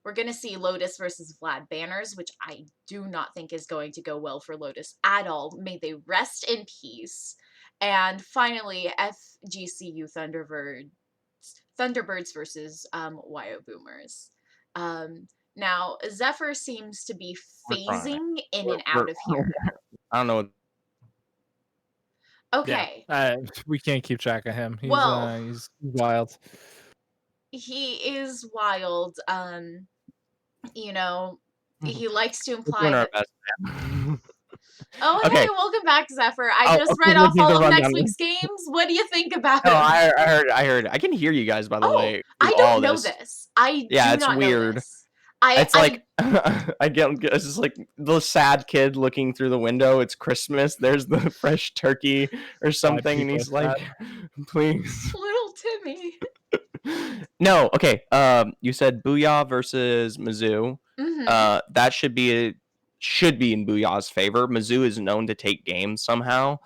We're going to see Lotus versus Vlad Banners, which I do not think is going to go well for Lotus at all. May they rest in peace. And finally, FGCU Thunderbirds versus YO Boomers. Now, Zephyr seems to be phasing in and out of here. I don't know. Okay. Yeah, we can't keep track of him. He's wild. He is wild. You know, he likes to imply We're doing our that... best. Oh, Okay. hey, welcome back, Zephyr. I just read off all of next week's games. What do you think about it? No, I heard. I can hear you guys, by the way. I don't know this. It's weird. It's like I get it's just like the sad kid looking through the window. It's Christmas. There's the fresh turkey or something, and he's like, "Please, little Timmy." No, okay. You said Booyah versus Mizzou. Mm-hmm. That should be in Booyah's favor. Mizzou is known to take games somehow.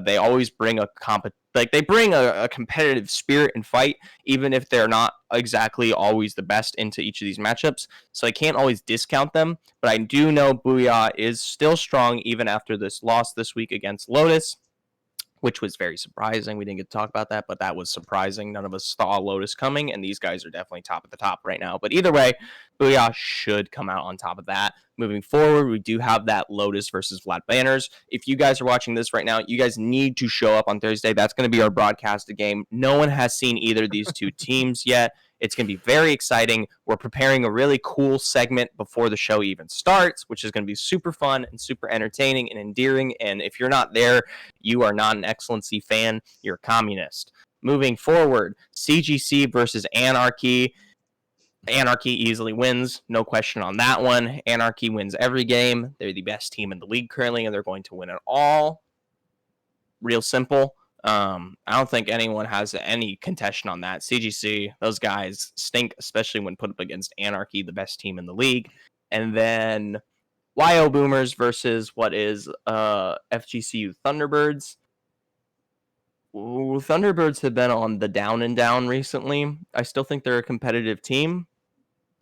They always bring a competitive spirit and fight, even if they're not exactly always the best into each of these matchups. So I can't always discount them, but I do know Booyah is still strong even after this loss this week against Lotus, which was very surprising. We didn't get to talk about that, but that was surprising. None of us saw Lotus coming, and these guys are definitely top of the top right now. But either way, Booyah should come out on top of that. Moving forward, we do have that Lotus versus Vlad Banners. If you guys are watching this right now, you guys need to show up on Thursday. That's going to be our broadcasted game. No one has seen either of these two teams yet. It's going to be very exciting. We're preparing a really cool segment before the show even starts, which is going to be super fun and super entertaining and endearing. And if you're not there, you are not an XLNC fan. You're a communist. Moving forward, CGC versus Anarchy. Anarchy easily wins. No question on that one. Anarchy wins every game. They're the best team in the league currently, and they're going to win it all. Real simple. I don't think anyone has any contention on that. CGC, those guys stink, especially when put up against Anarchy, the best team in the league. And then YO Boomers versus what is FGCU Thunderbirds. Ooh, Thunderbirds have been on the down and down recently. I still think they're a competitive team,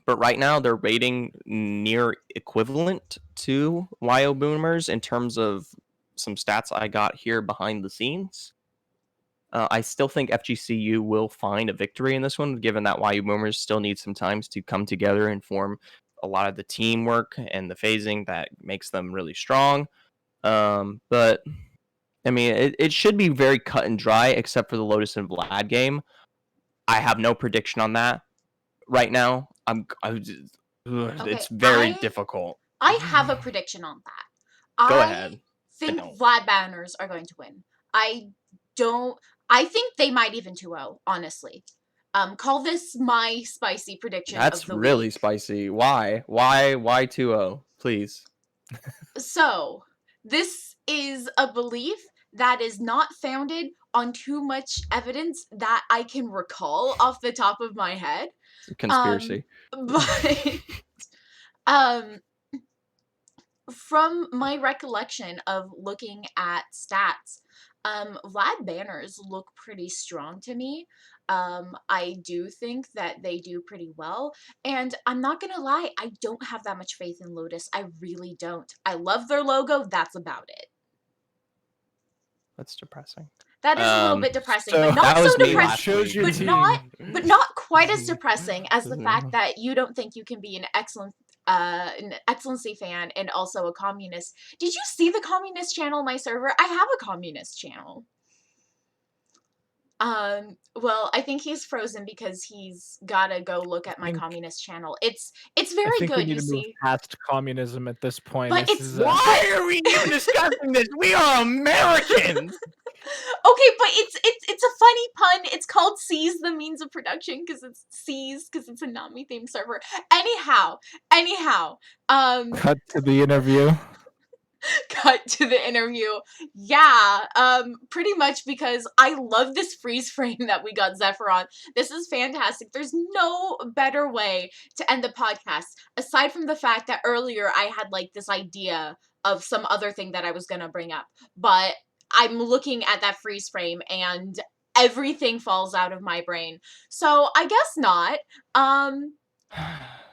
but right now they're rating near equivalent to YO Boomers in terms of some stats I got here behind the scenes. I still think FGCU will find a victory in this one, given that YO Boomers still need some time to come together and form a lot of the teamwork and the phasing that makes them really strong. But I mean, it should be very cut and dry, except for the Lotus and Vlad game. I have no prediction on that right now. It's very difficult. I have a prediction on that. Go ahead. I think Vlad Banners are going to win. I think they might even 2-0, honestly. Call this my spicy prediction. That's of the really week. Spicy. Why 2-0? Please. So, this is a belief that is not founded on too much evidence that I can recall off the top of my head. Conspiracy. Um, from my recollection of looking at stats, Vlad banners look pretty strong to me. I do think that they do pretty well, and I'm not gonna lie, I don't have that much faith in Lotus. I really don't. I love their logo, that's about it. That's depressing. That is a little bit depressing, so but not that was so me last depressing, week. but not quite as depressing as the fact that you don't think you can be an excellency fan and also a communist. Did you see the communist channel on my server? I have a communist channel. Well, I think he's frozen because he's gotta go look at my communist channannel. It's very good, you see. Past communism at this point. But this it's why are we even discussing this? We are Americans. Okay, but it's a funny pun. It's called Seize the Means of Production because it's a Nami themed server. Anyhow, cut to the interview. Cut to the interview. Yeah, pretty much because I love this freeze frame that we got Zephyr on. This is fantastic. There's no better way to end the podcast aside from the fact that earlier I had like this idea of some other thing that I was gonna bring up, but I'm looking at that freeze frame and everything falls out of my brain. So I guess not.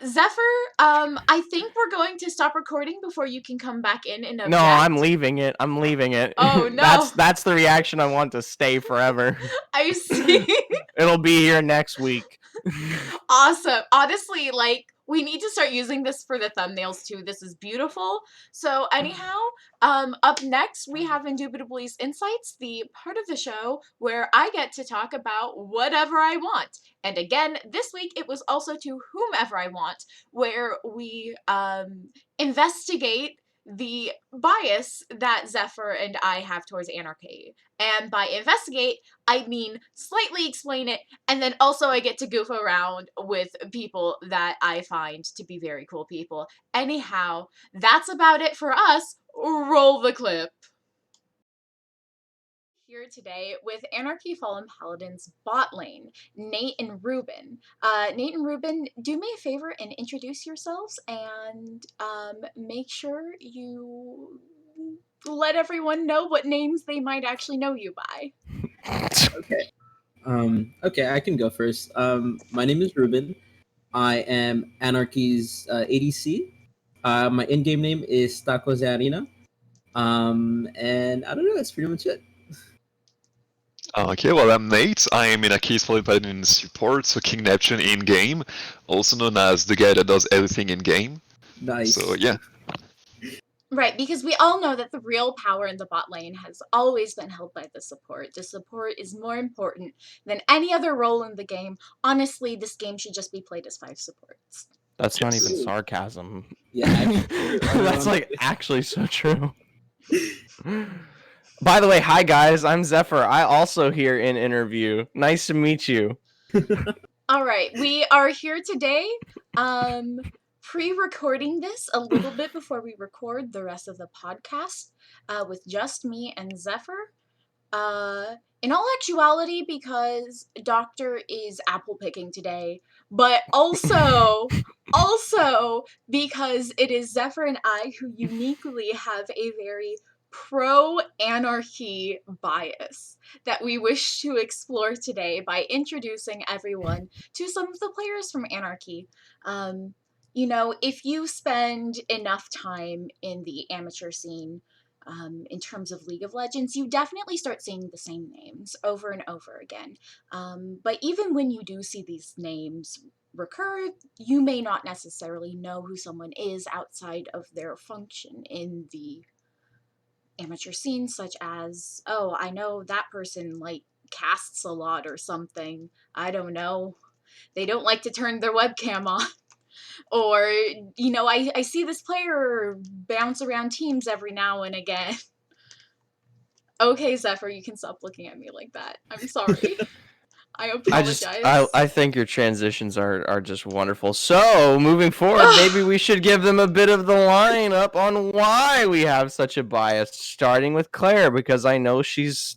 Zephyr, I think we're going to stop recording before you can come back in and No, I'm leaving it. Oh, no. That's the reaction I want to stay forever. I see. It'll be here next week. Awesome. Honestly, like, we need to start using this for the thumbnails too. This is beautiful. So anyhow, up next we have Indubitably's Insights, the part of the show where I get to talk about whatever I want. And again, this week it was also to whomever I want, where we investigate the bias that Zephyr and I have towards Anarchy. And by investigate, I mean slightly explain it, and then also I get to goof around with people that I find to be very cool people. Anyhow, that's about it for us. Roll the clip. Here today with Anarchy Fallen Paladins Botlane, Nate and Ruben. Nate and Ruben, do me a favor and introduce yourselves and make sure you let everyone know what names they might actually know you by. Okay. Okay, I can go first. My name is Ruben. I am Anarchy's ADC. My in-game name is Tacos Harina. And I don't know, that's pretty much it. Okay, well, I'm Nate. I am in Anarchy Fallen Paladin support, so King Neptune in-game, also known as the guy that does everything in-game. Nice. So, yeah. Right, because we all know that the real power in the bot lane has always been held by the support. The support is more important than any other role in the game. Honestly, this game should just be played as 5 supports. That's not even sarcasm. Yeah, actually, that's like actually so true. By the way, hi guys, I'm Zephyr. I also here in interview. Nice to meet you. All right, we are here today, pre-recording this a little bit before we record the rest of the podcast, with just me and Zephyr. In all actuality, because Doctor is apple picking today, but also because it is Zephyr and I who uniquely have a very pro-anarchy bias that we wish to explore today by introducing everyone to some of the players from Anarchy. You know, if you spend enough time in the amateur scene, in terms of League of Legends, you definitely start seeing the same names over and over again. But even when you do see these names recur, you may not necessarily know who someone is outside of their function in the amateur scene, such as, oh, I know that person, like, casts a lot or something. I don't know. They don't like to turn their webcam on. Or, you know, I see this player bounce around teams every now and again. Okay, Zephyr, you can stop looking at me like that. I'm sorry. I apologize. I think your transitions are just wonderful. So, moving forward, maybe we should give them a bit of the lineup on why we have such a bias, starting with Claire, because I know she's,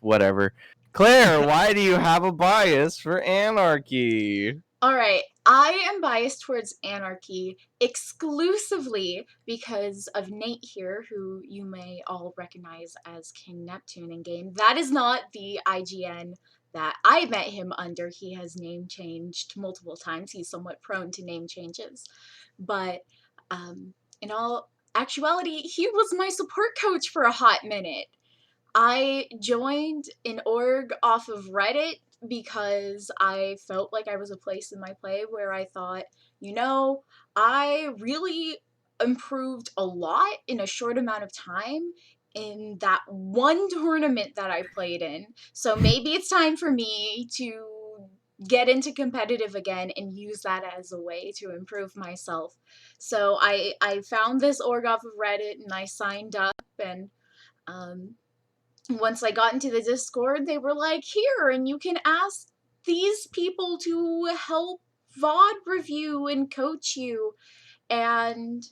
whatever. Claire, why do you have a bias for Anarchy? All right, I am biased towards Anarchy exclusively because of Nate here, who you may all recognize as King Neptune in game. That is not the IGN that I met him under. He has name changed multiple times. He's somewhat prone to name changes. But in all actuality, he was my support coach for a hot minute. I joined an org off of Reddit because I felt like I was a place in my play where I thought, I really improved a lot in a short amount of time in that one tournament that I played in. So maybe it's time for me to get into competitive again and use that as a way to improve myself. So I found this org off of Reddit and I signed up, and once I got into the Discord, they were like, here, and you can ask these people to help VOD review and coach you. And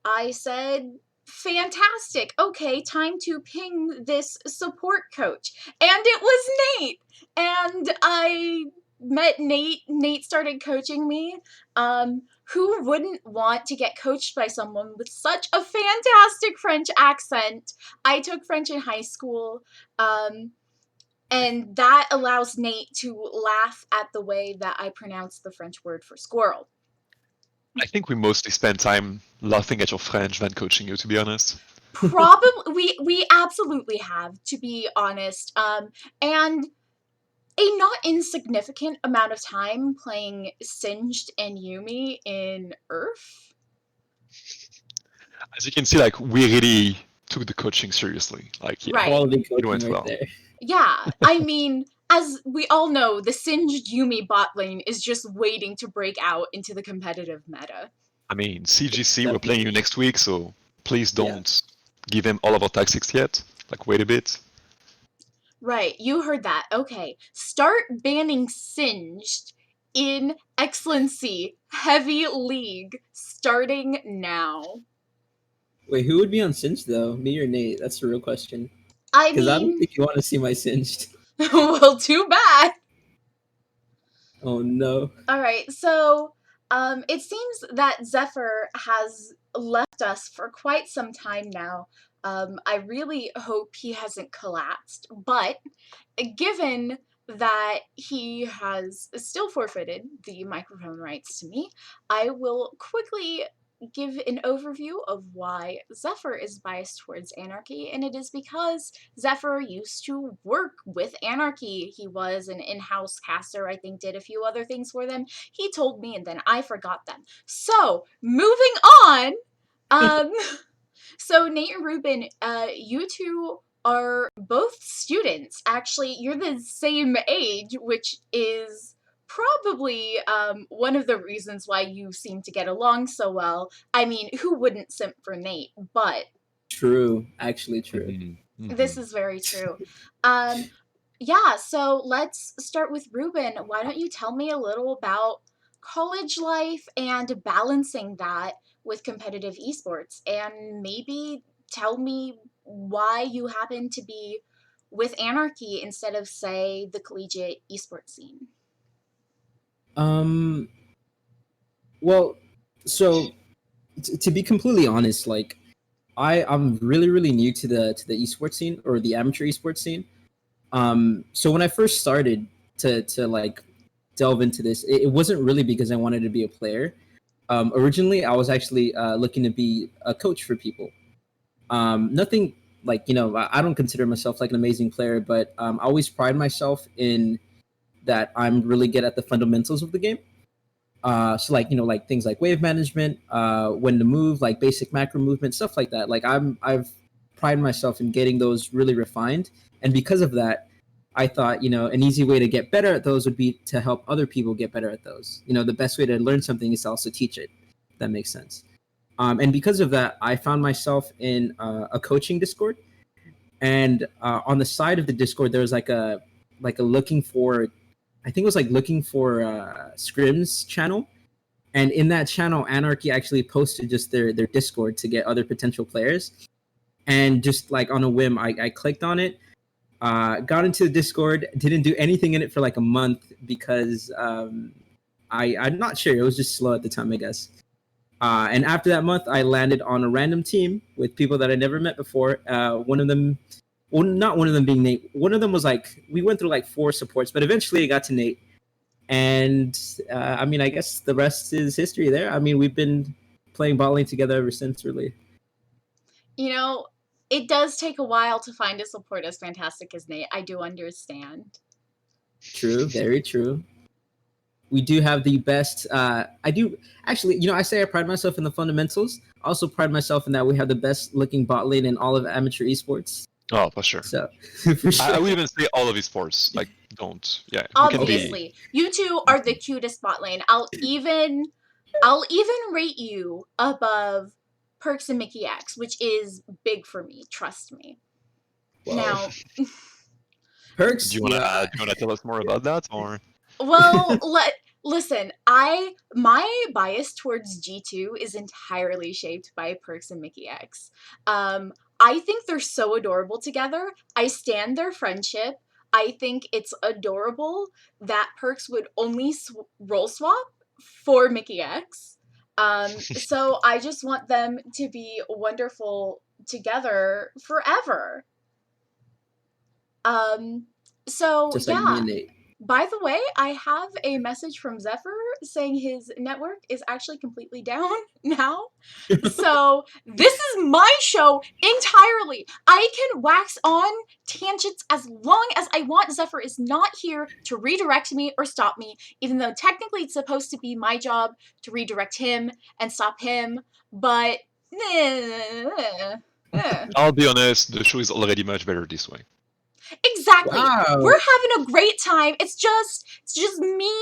I said, fantastic. Okay, time to ping this support coach. And it was Nate. And I met Nate. Nate started coaching me. Who wouldn't want to get coached by someone with such a fantastic French accent? I took French in high school, and that allows Nate to laugh at the way that I pronounce the French word for squirrel. I think we mostly spend time laughing at your French than coaching you, to be honest. Probably, we absolutely have, to be honest. And a not insignificant amount of time playing Singed and Yumi in Earth. As you can see, like, we really took the coaching seriously. Like, yeah, Right. Quality it coaching went right well. there. Yeah, I mean, as we all know, the Singed Yumi bot lane is just waiting to break out into the competitive meta. I mean, CGC, we're Definitely. playing you next week, so please don't give them all of our tactics yet. Like, wait a bit. Right, you heard that. Okay, start banning Singed in XLNC Heavy League starting now. Wait, who would be on Singed though? Me or Nate? That's the real question. I Because I don't mean, think you want to see my Singed. well, too bad. Oh no. All right, so it seems that Zephyr has left us for quite some time now. I really hope he hasn't collapsed, but given that he has still forfeited the microphone rights to me, I will quickly give an overview of why Zephyr is biased towards Anarchy, and it is because Zephyr used to work with Anarchy. He was an in-house caster, I think did a few other things for them. He told me and then I forgot them. So, moving on, so Nate and Ruben, you two are both students. Actually, you're the same age, which is probably one of the reasons why you seem to get along so well. I mean, who wouldn't simp for Nate? But True. Actually true. Mm-hmm. this is very true. Yeah, so let's start with Ruben. Why don't you tell me a little about college life and balancing that with competitive esports, and maybe tell me why you happen to be with Anarchy instead of, say, the collegiate esports scene. Well, so to be completely honest, like I'm really new to the esports scene or the amateur esports scene. So when I first started to like delve into this, it wasn't really because I wanted to be a player. Originally, I was actually looking to be a coach for people. Nothing like, I don't consider myself like an amazing player, but I always pride myself in that I'm really good at the fundamentals of the game. So like, like things like wave management, when to move, like basic macro movement, stuff like that. Like I've prided myself in getting those really refined. And because of that, I thought, an easy way to get better at those would be to help other people get better at those. The best way to learn something is to also teach it. If that makes sense. And because of that, I found myself in a coaching Discord. And on the side of the Discord, there was like a looking for, I think it was like looking for scrims channel. And in that channel, Anarchy actually posted just their Discord to get other potential players. And just like on a whim, I clicked on it, got into the Discord, didn't do anything in it for like a month because I'm not sure. It was just slow at the time, I guess. And after that month, I landed on a random team with people that I never met before. One of them, well, not one of them being Nate. One of them was like, we went through like 4 supports, but eventually I got to Nate. And I mean, I guess the rest is history there. I mean, we've been playing bot lane together ever since, really. You know, it does take a while to find a support as fantastic as Nate. I do understand. True, very true. We do have the best. I do actually. You know, I say I pride myself in the fundamentals. I also pride myself in that we have the best looking bot lane in all of amateur esports. Oh, for sure. So, for sure. I would even say all of esports. Like, don't. Yeah. Obviously, you two are the cutest bot lane. I'll even rate you above Perks and Mickey X, which is big for me. Trust me. Whoa. Now, Perks. Do you wanna tell us more about that, or? well, listen. My bias towards G2 is entirely shaped by Perks and Mickey X. I think they're so adorable together. I stand their friendship. I think it's adorable that Perks would only role swap for Mickey X. So I just want them to be wonderful together forever. So Just yeah. like me and Nate. By the way, I have a message from Zephyr saying his network is actually completely down now. So this is my show entirely. I can wax on tangents as long as I want. Zephyr is not here to redirect me or stop me, even though technically it's supposed to be my job to redirect him and stop him. But I'll be honest, the show is already much better this way. exactly. Wow. We're having a great time. It's just me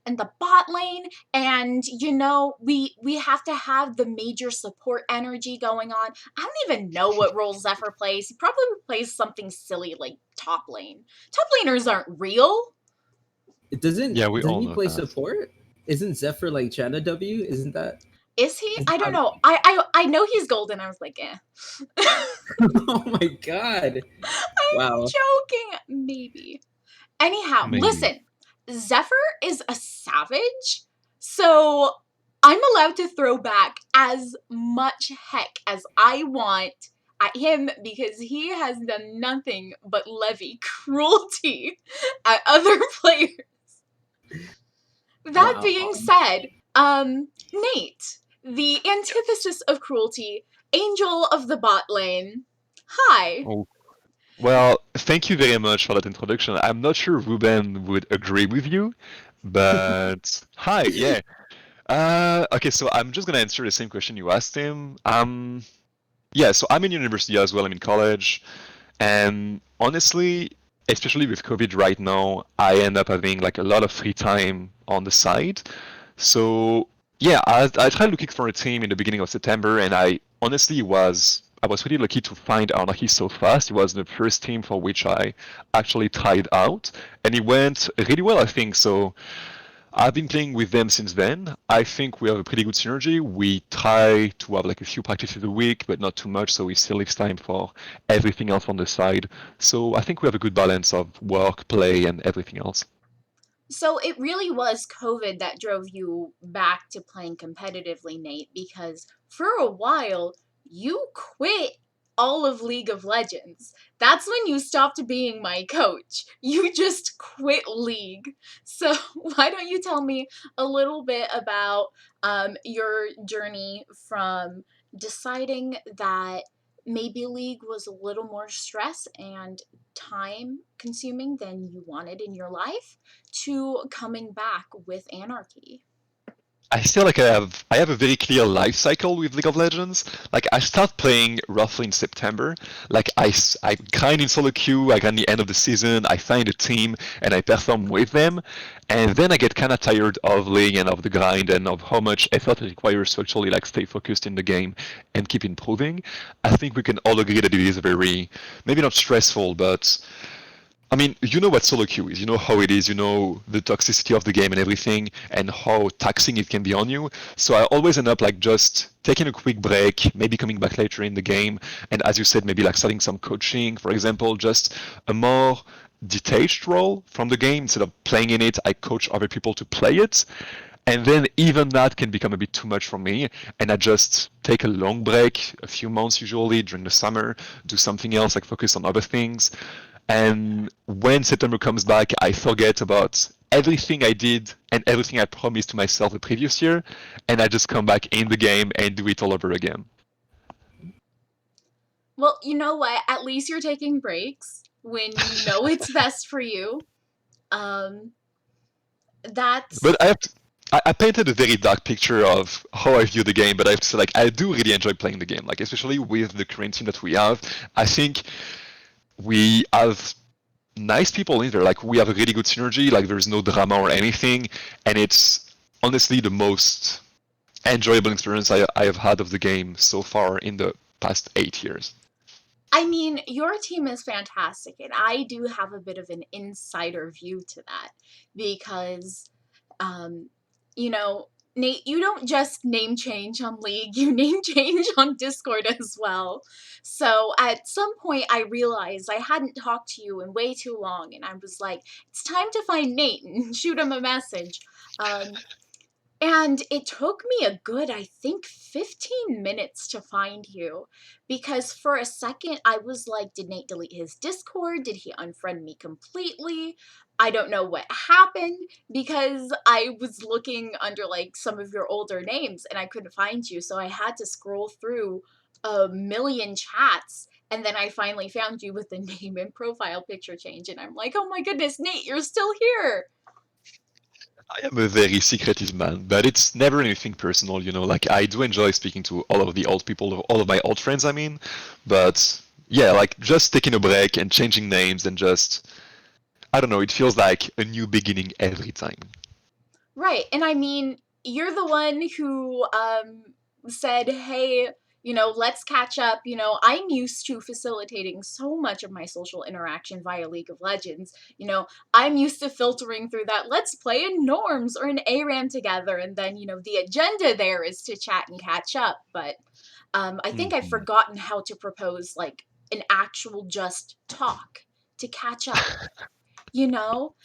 and the bot lane, and you know, we have to have the major support energy going on. I don't even know what role Zephyr plays. He probably plays something silly like top lane. Top laners aren't real. It doesn't. Yeah, we doesn't all he know play that. support? Isn't Zephyr like China W? Isn't that? Is he? I don't know. I know he's golden. I was like, eh. Oh my god! I'm Wow. joking. Maybe. Anyhow, Maybe. listen. Zephyr is a savage, so I'm allowed to throw back as much heck as I want at him because he has done nothing but levy cruelty at other players. That Wow. being said, Nate, the antithesis of cruelty, angel of the bot lane. Hi. Oh. Well, thank you very much for that introduction. I'm not sure Ruben would agree with you, but hi, yeah. Okay, so I'm just gonna answer the same question you asked him. Yeah, so I'm in university as well. I'm in college, and honestly, especially with COVID right now, I end up having like a lot of free time on the side. So yeah, I tried looking for a team in the beginning of September, and I honestly was really lucky to find Anarchy so fast. It was the first team for which I actually tried out, and it went really well, I think. So I've been playing with them since then. I think we have a pretty good synergy. We try to have like a few practices a week, but not too much, so we still leave time for everything else on the side. So I think we have a good balance of work, play, and everything else. So it really was COVID that drove you back to playing competitively, Nate, because for a while you quit all of League of Legends. That's when you stopped being my coach. You just quit League. So why don't you tell me a little bit about your journey from deciding that maybe League was a little more stress and time consuming than you wanted in your life to coming back with Anarchy? I feel like I have a very clear life cycle with League of Legends. Like I start playing roughly in September. Like I grind in solo queue, I grind the end of the season, I find a team and I perform with them. And then I get kind of tired of League and of the grind and of how much effort it requires to actually like stay focused in the game and keep improving. I think we can all agree that it is very, maybe not stressful, but I mean, you know what solo queue is, you know how it is, you know the toxicity of the game and everything, and how taxing it can be on you. So I always end up like just taking a quick break, maybe coming back later in the game, and as you said, maybe like starting some coaching, for example, just a more detached role from the game. Instead of playing in it, I coach other people to play it. And then even that can become a bit too much for me, and I just take a long break, a few months usually during the summer, do something else, like focus on other things. And when September comes back, I forget about everything I did and everything I promised to myself the previous year, and I just come back in the game and do it all over again. Well, you know what? At least you're taking breaks when you know it's best for you. That's But I painted a very dark picture of how I view the game, but I have to say, like, I do really enjoy playing the game, like, especially with the current team that we have. I think we have nice people in there. Like, we have a really good synergy, like, there's no drama or anything, and it's honestly the most enjoyable experience I have had of the game so far in the past 8 years. I mean, your team is fantastic, and I do have a bit of an insider view to that because, you know, Nate, you don't just name change on League, you name change on Discord as well. So at some point, I realized I hadn't talked to you in way too long, and I was like, it's time to find Nate and shoot him a message. And it took me a good, I think, 15 minutes to find you. Because for a second, I was like, did Nate delete his Discord? Did he unfriend me completely? I don't know what happened because I was looking under like some of your older names and I couldn't find you. So I had to scroll through a million chats. And then I finally found you with the name and profile picture change. And I'm like, oh my goodness, Nate, you're still here. I am a very secretive man, but it's never anything personal, you know. Like, I do enjoy speaking to all of the old people, all of my old friends, I mean. But yeah, like, just taking a break and changing names and just, I don't know, it feels like a new beginning every time. Right. And I mean, you're the one who said, hey, you know, let's catch up. You know, I'm used to facilitating so much of my social interaction via League of Legends. You know, I'm used to filtering through that. Let's play in Norms or an ARAM together. And then, you know, the agenda there is to chat and catch up. But I think I've forgotten how to propose like an actual just talk to catch up, you know?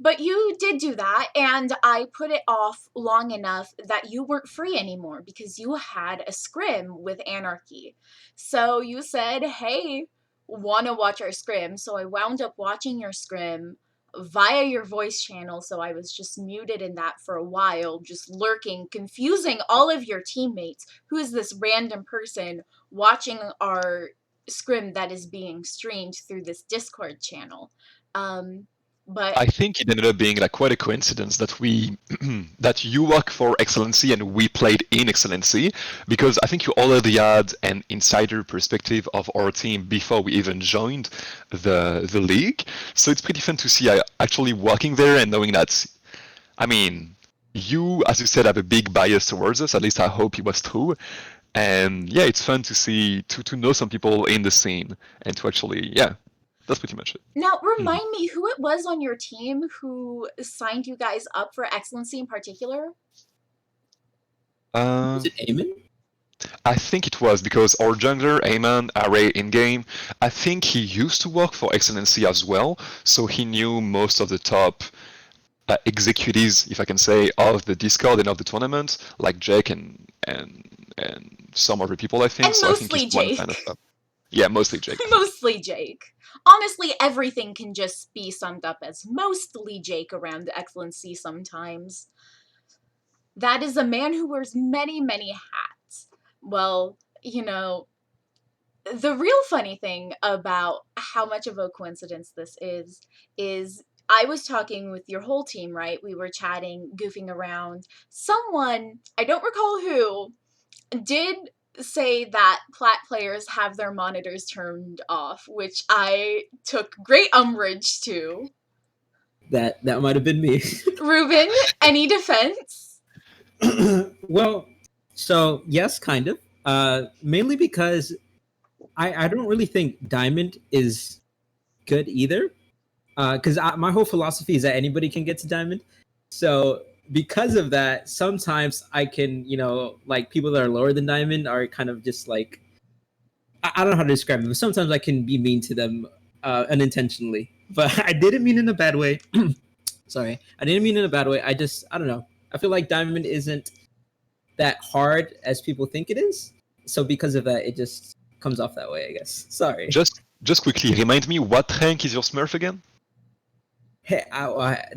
But you did do that, and I put it off long enough that you weren't free anymore because you had a scrim with Anarchy. So you said, hey, wanna watch our scrim? So I wound up watching your scrim via your voice channel, so I was just muted in that for a while, just lurking, confusing all of your teammates. Who is this random person watching our scrim that is being streamed through this Discord channel? But I think it ended up being like quite a coincidence that we that you work for XLNC and we played in XLNC, because I think you already had an insider perspective of our team before we even joined the league. So it's pretty fun to see actually working there and knowing that, I mean, you, as you said, have a big bias towards us. At least I hope it was true. And yeah, it's fun to see to know some people in the scene and to actually, yeah. That's pretty much it. Now, remind me who it was on your team who signed you guys up for XLNC in particular? Was it Eamon? I think it was because our jungler, Eamon, Array in-game, I think he used to work for XLNC as well, so he knew most of the top executives, if I can say, of the Discord and of the tournament, like Jake and some other people, I think. And so mostly I think he's Jake. one fan of yeah, mostly Jake. Mostly Jake. Honestly, everything can just be summed up as mostly Jake around XLNC sometimes. That is a man who wears many, many hats. Well, you know, the real funny thing about how much of a coincidence this is I was talking with your whole team, right? We were chatting, goofing around. Someone, I don't recall who, did say that plat players have their monitors turned off, which I took great umbrage to. That might have been me. Ruben, any defense? Well, so yes, kind of. Mainly because I don't really think Diamond is good either. Because my whole philosophy is that anybody can get to Diamond. So because of that, sometimes I can, you know, like people that are lower than Diamond are kind of just like, I don't know how to describe them. Sometimes I can be mean to them unintentionally, but I didn't mean in a bad way. Sorry, I didn't mean in a bad way. I don't know. I feel like Diamond isn't that hard as people think it is. So because of that, it just comes off that way, I guess. Sorry. Just quickly, remind me, what rank is your Smurf again? Hey,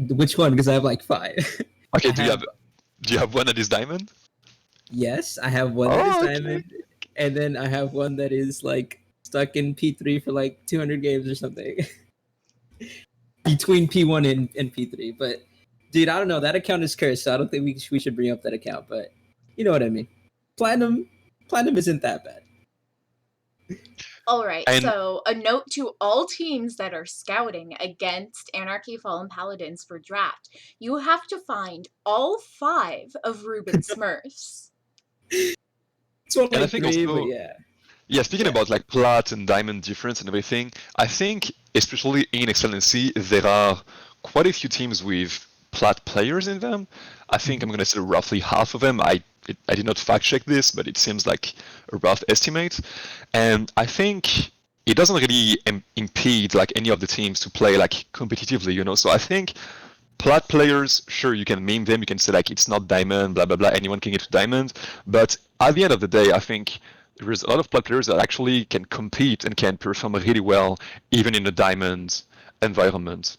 which one? Because I have like 5. Okay, do you have one that is diamond? Yes, I have one that is diamond, and then I have one that is like stuck in P3 for like 200 games or something. Between P1 and P3. But dude, I don't know. That account is cursed, so I don't think we should bring up that account. But you know what I mean. Platinum isn't that bad. All right, so a note to all teams that are scouting against Anarchy Fallen Paladins for draft. You have to find all 5 of Ruben's Smurfs. It's only And I think 3, also, but yeah. Yeah, speaking about like plat and diamond difference and everything, I think especially in XLNC there are quite a few teams with plat players in them. I think I'm gonna say roughly half of them. I did not fact check this, but it seems like a rough estimate. And I think it doesn't really impede like any of the teams to play like competitively, you know. So I think plat players, sure, you can meme them, you can say like it's not diamond, blah blah blah, anyone can get to diamond. But at the end of the day, I think there's a lot of plat players that actually can compete and can perform really well even in a diamond environment.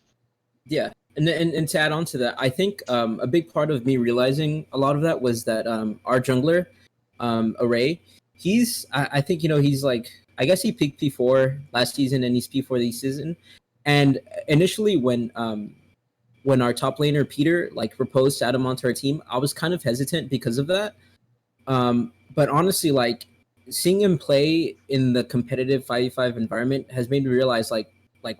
Yeah. And to add on to that, I think a big part of me realizing a lot of that was that our jungler, Array, I think, you know, he's like, I guess he peaked P4 last season and he's P4 this season. And initially when our top laner, Peter, like proposed to add him onto our team, I was kind of hesitant because of that. But honestly, like seeing him play in the competitive 5v5 environment has made me realize like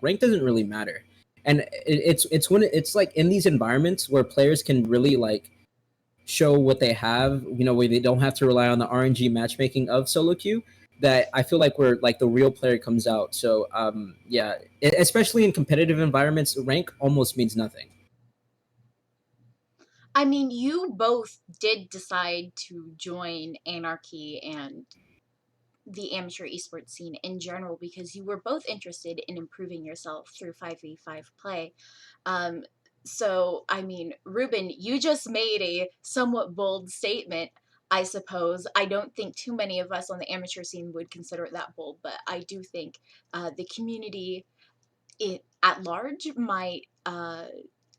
rank doesn't really matter. And it's when it's like in these environments where players can really like show what they have, you know, where they don't have to rely on the RNG matchmaking of solo queue, that I feel like where like the real player comes out. So yeah, especially in competitive environments, rank almost means nothing. I mean, you both did decide to join Anarchy and the amateur esports scene in general because you were both interested in improving yourself through 5v5 play. So, I mean, Ruben, you just made a somewhat bold statement, I suppose. I don't think too many of us on the amateur scene would consider it that bold, but I do think the community at large might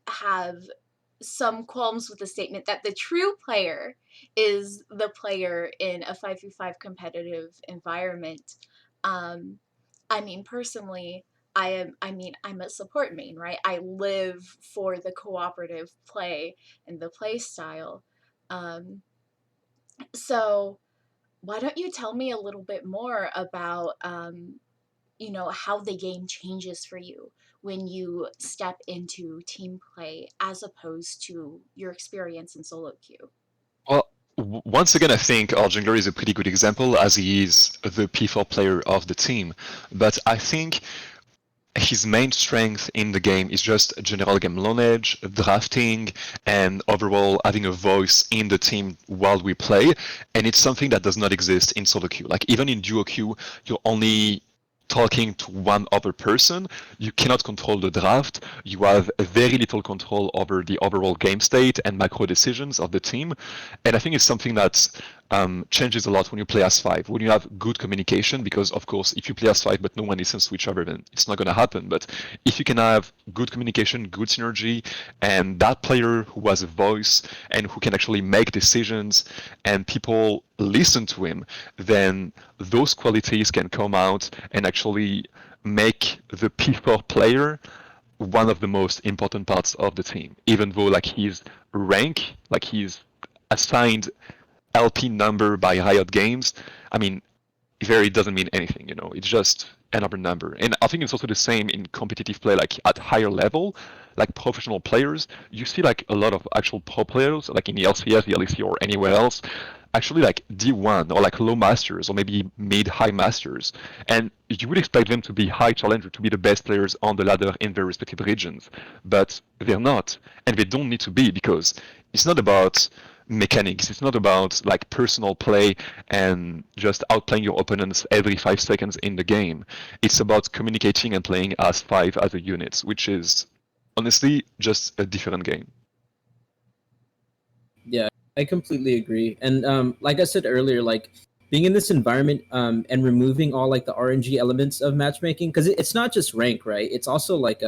have some qualms with the statement that the true player is the player in a 5v5 competitive environment. I mean, personally, I'm a support main, right? I live for the cooperative play and the play style. So why don't you tell me a little bit more about, you know, how the game changes for you when you step into team play as opposed to your experience in solo queue? Well, once again, I think our jungler is a pretty good example as he is the P4 player of the team. But I think his main strength in the game is just general game knowledge, drafting, and overall having a voice in the team while we play. And it's something that does not exist in solo queue. Like even in duo queue, you're only talking to one other person. You cannot control the draft. You have very little control over the overall game state and macro decisions of the team. And I think it's something that changes a lot when you play as 5, when you have good communication, because of course if you play as 5 but no one listens to each other, then it's not going to happen. But if you can have good communication, good synergy, and that player who has a voice and who can actually make decisions and people listen to him, then those qualities can come out and actually make the P4 player one of the most important parts of the team, even though like his rank, like his assigned LP number by Riot Games, I mean, it doesn't mean anything, you know, it's just another number. And I think it's also the same in competitive play, like at higher level, like professional players, you see like a lot of actual pro players, like in the LCS, the LEC, or anywhere else, actually like D1 or like low masters or maybe mid-high masters. And you would expect them to be high challenger, to be the best players on the ladder in their respective regions, but they're not. And they don't need to be, because it's not about mechanics. It's not about like personal play and just outplaying your opponents every 5 seconds in the game. It's about communicating and playing as 5 as a unit, which is honestly just a different game. I completely agree. And like I said earlier, like being in this environment and removing all like the RNG elements of matchmaking, because it's not just rank, right? It's also like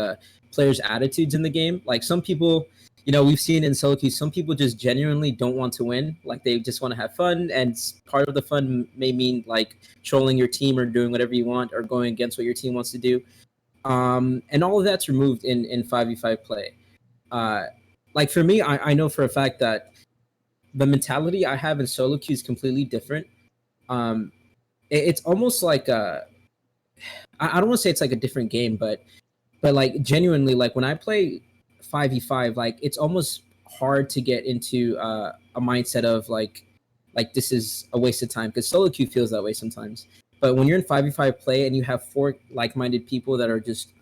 players' attitudes in the game. Like some people, you know, we've seen in solo queues, some people just genuinely don't want to win. Like they just want to have fun, and part of the fun may mean like trolling your team or doing whatever you want or going against what your team wants to do. And all of that's removed in 5v5 play. Like for me, I know for a fact that the mentality I have in solo queue is completely different. It's almost like I don't want to say it's like a different game, but like genuinely, like when I play 5v5, like it's almost hard to get into a mindset of like this is a waste of time, because solo queue feels that way sometimes. But when you're in 5v5 play and you have 4 like-minded people that are just,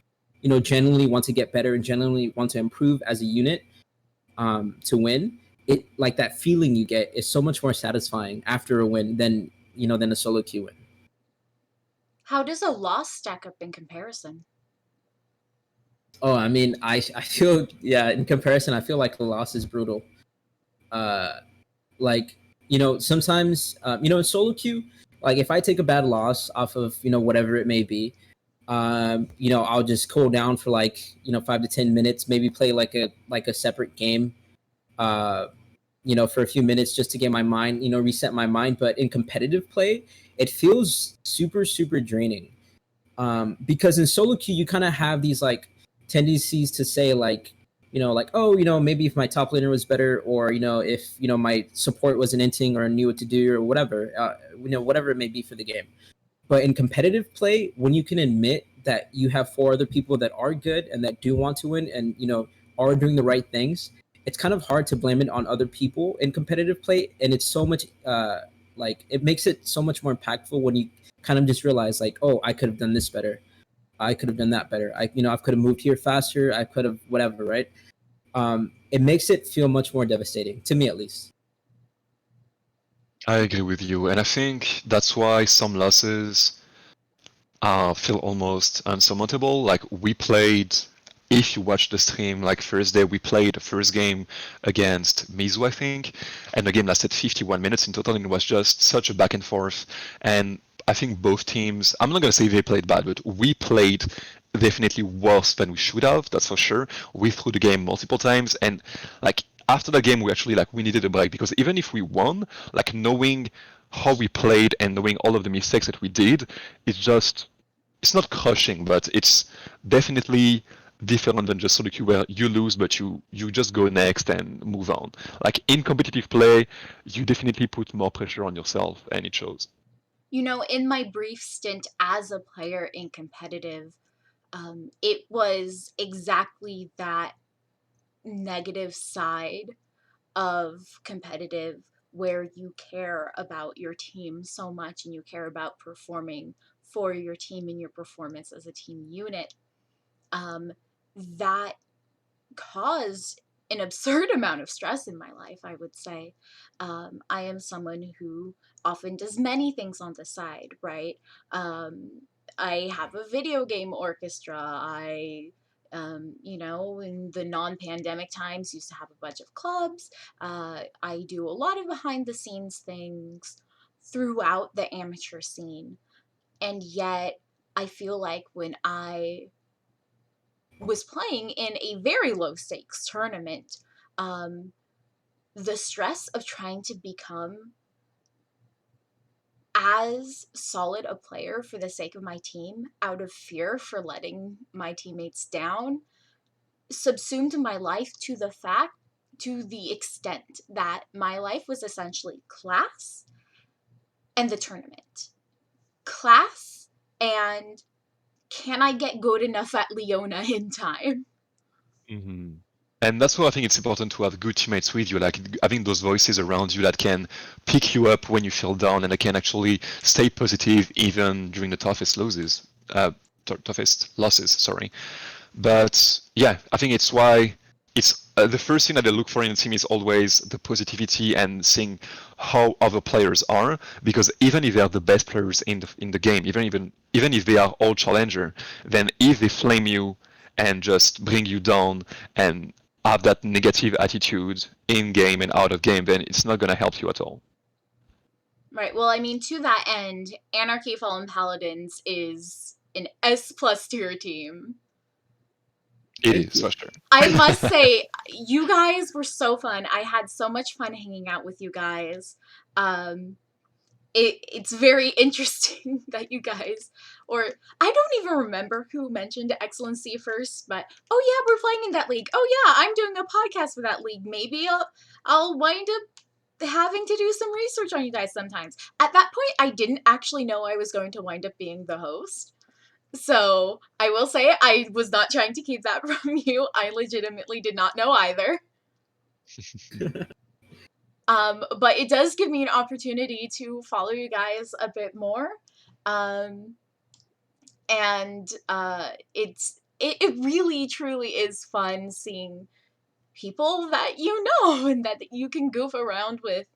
you know, genuinely want to get better and genuinely want to improve as a unit to win, it like that feeling you get is so much more satisfying after a win than, you know, than a solo queue win. How does a loss stack up in comparison? Oh, I mean, I feel, yeah, in comparison, I feel like the loss is brutal. Like, you know, sometimes, you know, in solo queue, like if I take a bad loss off of, you know, whatever it may be, you know, I'll just cool down for like, you know, 5 to 10 minutes, maybe play like a separate game, you know, for a few minutes just to get my mind, you know, reset my mind. But in competitive play, it feels super, super draining. Because in solo queue, you kind of have these like tendencies to say like, you know, like, oh, you know, maybe if my top laner was better, or, you know, if, you know, my support was an inting or knew what to do or whatever, you know, whatever it may be for the game. But in competitive play, when you can admit that you have 4 other people that are good and that do want to win and, you know, are doing the right things, it's kind of hard to blame it on other people in competitive play. And it's so much, like, it makes it so much more impactful when you kind of just realize, like, oh, I could have done this better. I could have done that better. I could have moved here faster. I could have whatever, right? It makes it feel much more devastating, to me at least. I agree with you, and I think that's why some losses feel almost unsurmountable. Like we played, if you watch the stream, like Thursday, we played the first game against Mizu, I think, and the game lasted 51 minutes in total, and it was just such a back and forth. And I think both teams, I'm not going to say they played bad, but we played definitely worse than we should have, that's for sure. We threw the game multiple times, and like after the game, we actually like we needed a break, because even if we won, like knowing how we played and knowing all of the mistakes that we did, it's not crushing, but it's definitely different than just solo queue where you lose but you just go next and move on. Like in competitive play, you definitely put more pressure on yourself, and it shows. You know, in my brief stint as a player in competitive, it was exactly that negative side of competitive where you care about your team so much and you care about performing for your team and your performance as a team unit. That caused an absurd amount of stress in my life, I would say. I am someone who often does many things on the side, right? I have a video game orchestra. You know, in the non-pandemic times, used to have a bunch of clubs. I do a lot of behind-the-scenes things throughout the amateur scene. And yet, I feel like when I was playing in a very low stakes tournament, the stress of trying to become as solid a player for the sake of my team out of fear for letting my teammates down subsumed my life to the extent that my life was essentially class and the tournament. Class and can I get good enough at Leona in time? Mm-hmm. And that's why I think it's important to have good teammates with you, like having those voices around you that can pick you up when you feel down and that can actually stay positive even during the toughest losses. Toughest losses, sorry. But yeah, I think it's why it's the first thing that I look for in a team is always the positivity and seeing how other players are, because even if they are the best players in the game, even if they are all challenger, then if they flame you and just bring you down and have that negative attitude in game and out of game, then it's not gonna help you at all. Right. Well, I mean, to that end, Anarchy Fallen Paladins is an S+ tier team. It is for sure. I must say, you guys were so fun. I had so much fun hanging out with you guys. It's very interesting that you guys, or I don't even remember who mentioned XLNC first, but oh yeah, we're playing in that league. Oh yeah, I'm doing a podcast for that league. Maybe I'll wind up having to do some research on you guys sometimes. At that point, I didn't actually know I was going to wind up being the host. So I will say I was not trying to keep that from you. I legitimately did not know either. But it does give me an opportunity to follow you guys a bit more. It really truly is fun seeing people that you know and that you can goof around with,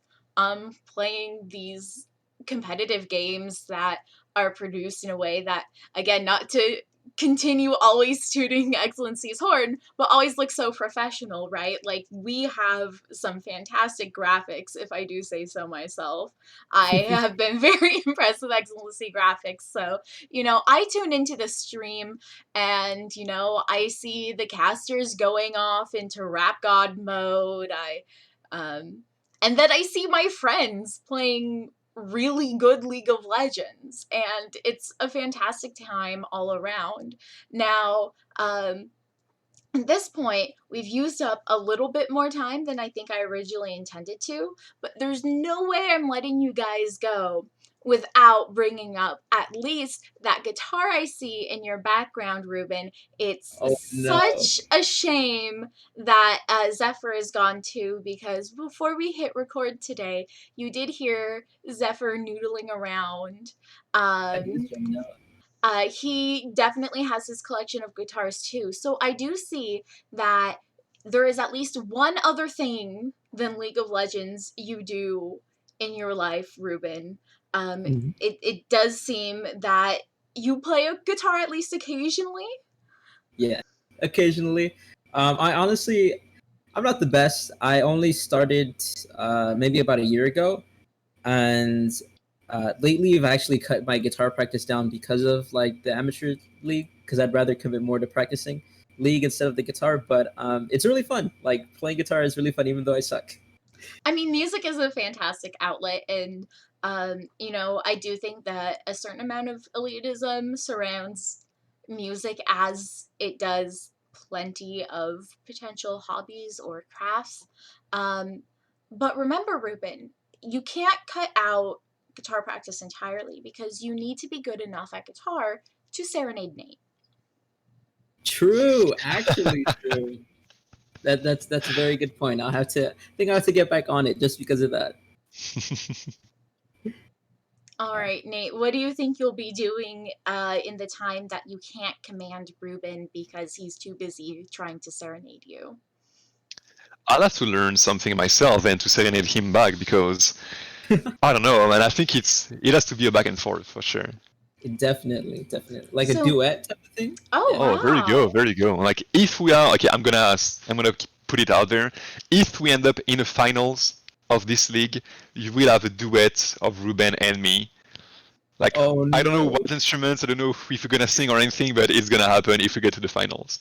playing these competitive games that are produced in a way that, again, not to continue always tooting XLNC's horn, but always look so professional, right? Like, we have some fantastic graphics, if I do say so myself. I have been very impressed with XLNC graphics, so, I tune into the stream and, I see the casters going off into Rap God mode, and then I see my friends playing really good League of Legends, and it's a fantastic time all around. Now, at this point, we've used up a little bit more time than I think I originally intended to, but there's no way I'm letting you guys go without bringing up at least that guitar I see in your background, Ruben. It's such a shame that Zephyr is gone too, because before we hit record today, you did hear Zephyr noodling around. He definitely has his collection of guitars too. So I do see that there is at least one other thing than League of Legends you do in your life, Ruben. It does seem that you play a guitar at least occasionally. Yeah, occasionally. I'm not the best. I only started maybe about a year ago, and lately I've actually cut my guitar practice down because of like the amateur league, because I'd rather commit more to practicing league instead of the guitar. But it's really fun. Like, playing guitar is really fun, even though I suck. I mean, music is a fantastic outlet, and I do think that a certain amount of elitism surrounds music, as it does plenty of potential hobbies or crafts. But remember, Ruben, you can't cut out guitar practice entirely, because you need to be good enough at guitar to serenade Nate. True, actually true. That's a very good point. I think I'll have to get back on it just because of that. All right, Nate, what do you think you'll be doing in the time that you can't command Ruben because he's too busy trying to serenade you? I'll have to learn something myself and to serenade him back, because I don't know, man. I think it has to be a back and forth for sure. Definitely, like a duet type of thing. Oh, Oh, wow. very go. Like, if we are okay, I'm gonna put it out there. If we end up in the finals of this league, you will have a duet of Ruben and me. Like, Oh, I don't know no. what instruments, I don't know if we're gonna sing or anything, but it's gonna happen if we get to the finals.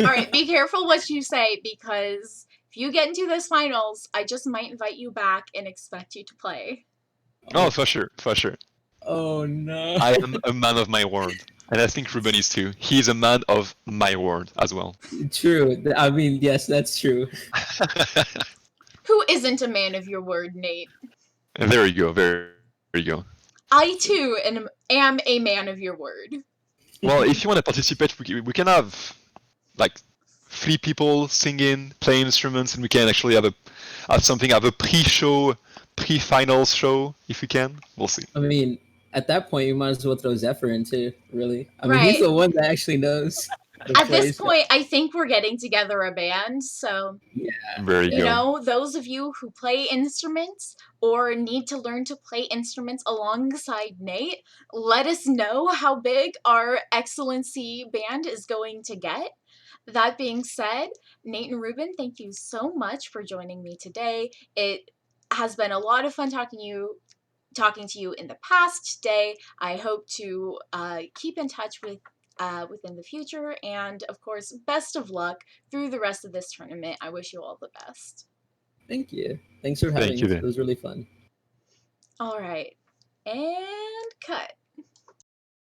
All right, be careful what you say, because if you get into those finals, I just might invite you back and expect you to play. Oh, for sure. Oh no. I am a man of my word. And I think Ruben is too. He's a man of my word as well. True. I mean, yes, that's true. Who isn't a man of your word, Nate? There you go. I, too, am a man of your word. Well, if you want to participate, we can have like 3 people singing, playing instruments, and we can actually have a pre-show, pre-finals show if we can. We'll see. I mean, at that point, you might as well throw Zephyr in too, really. I mean, Right. he's the one that actually knows. At this point, I think we're getting together a band, so, Very go. Those of you who play instruments or need to learn to play instruments alongside Nate, let us know how big our XLNC band is going to get. That being said, Nate and Ruben, thank you so much for joining me today. It has been a lot of fun talking to you in the past today. I hope to keep in touch within the future, and of course, best of luck through the rest of this tournament. I wish you all the best. Thank you. Thanks for having us. It was really fun. All right, and cut.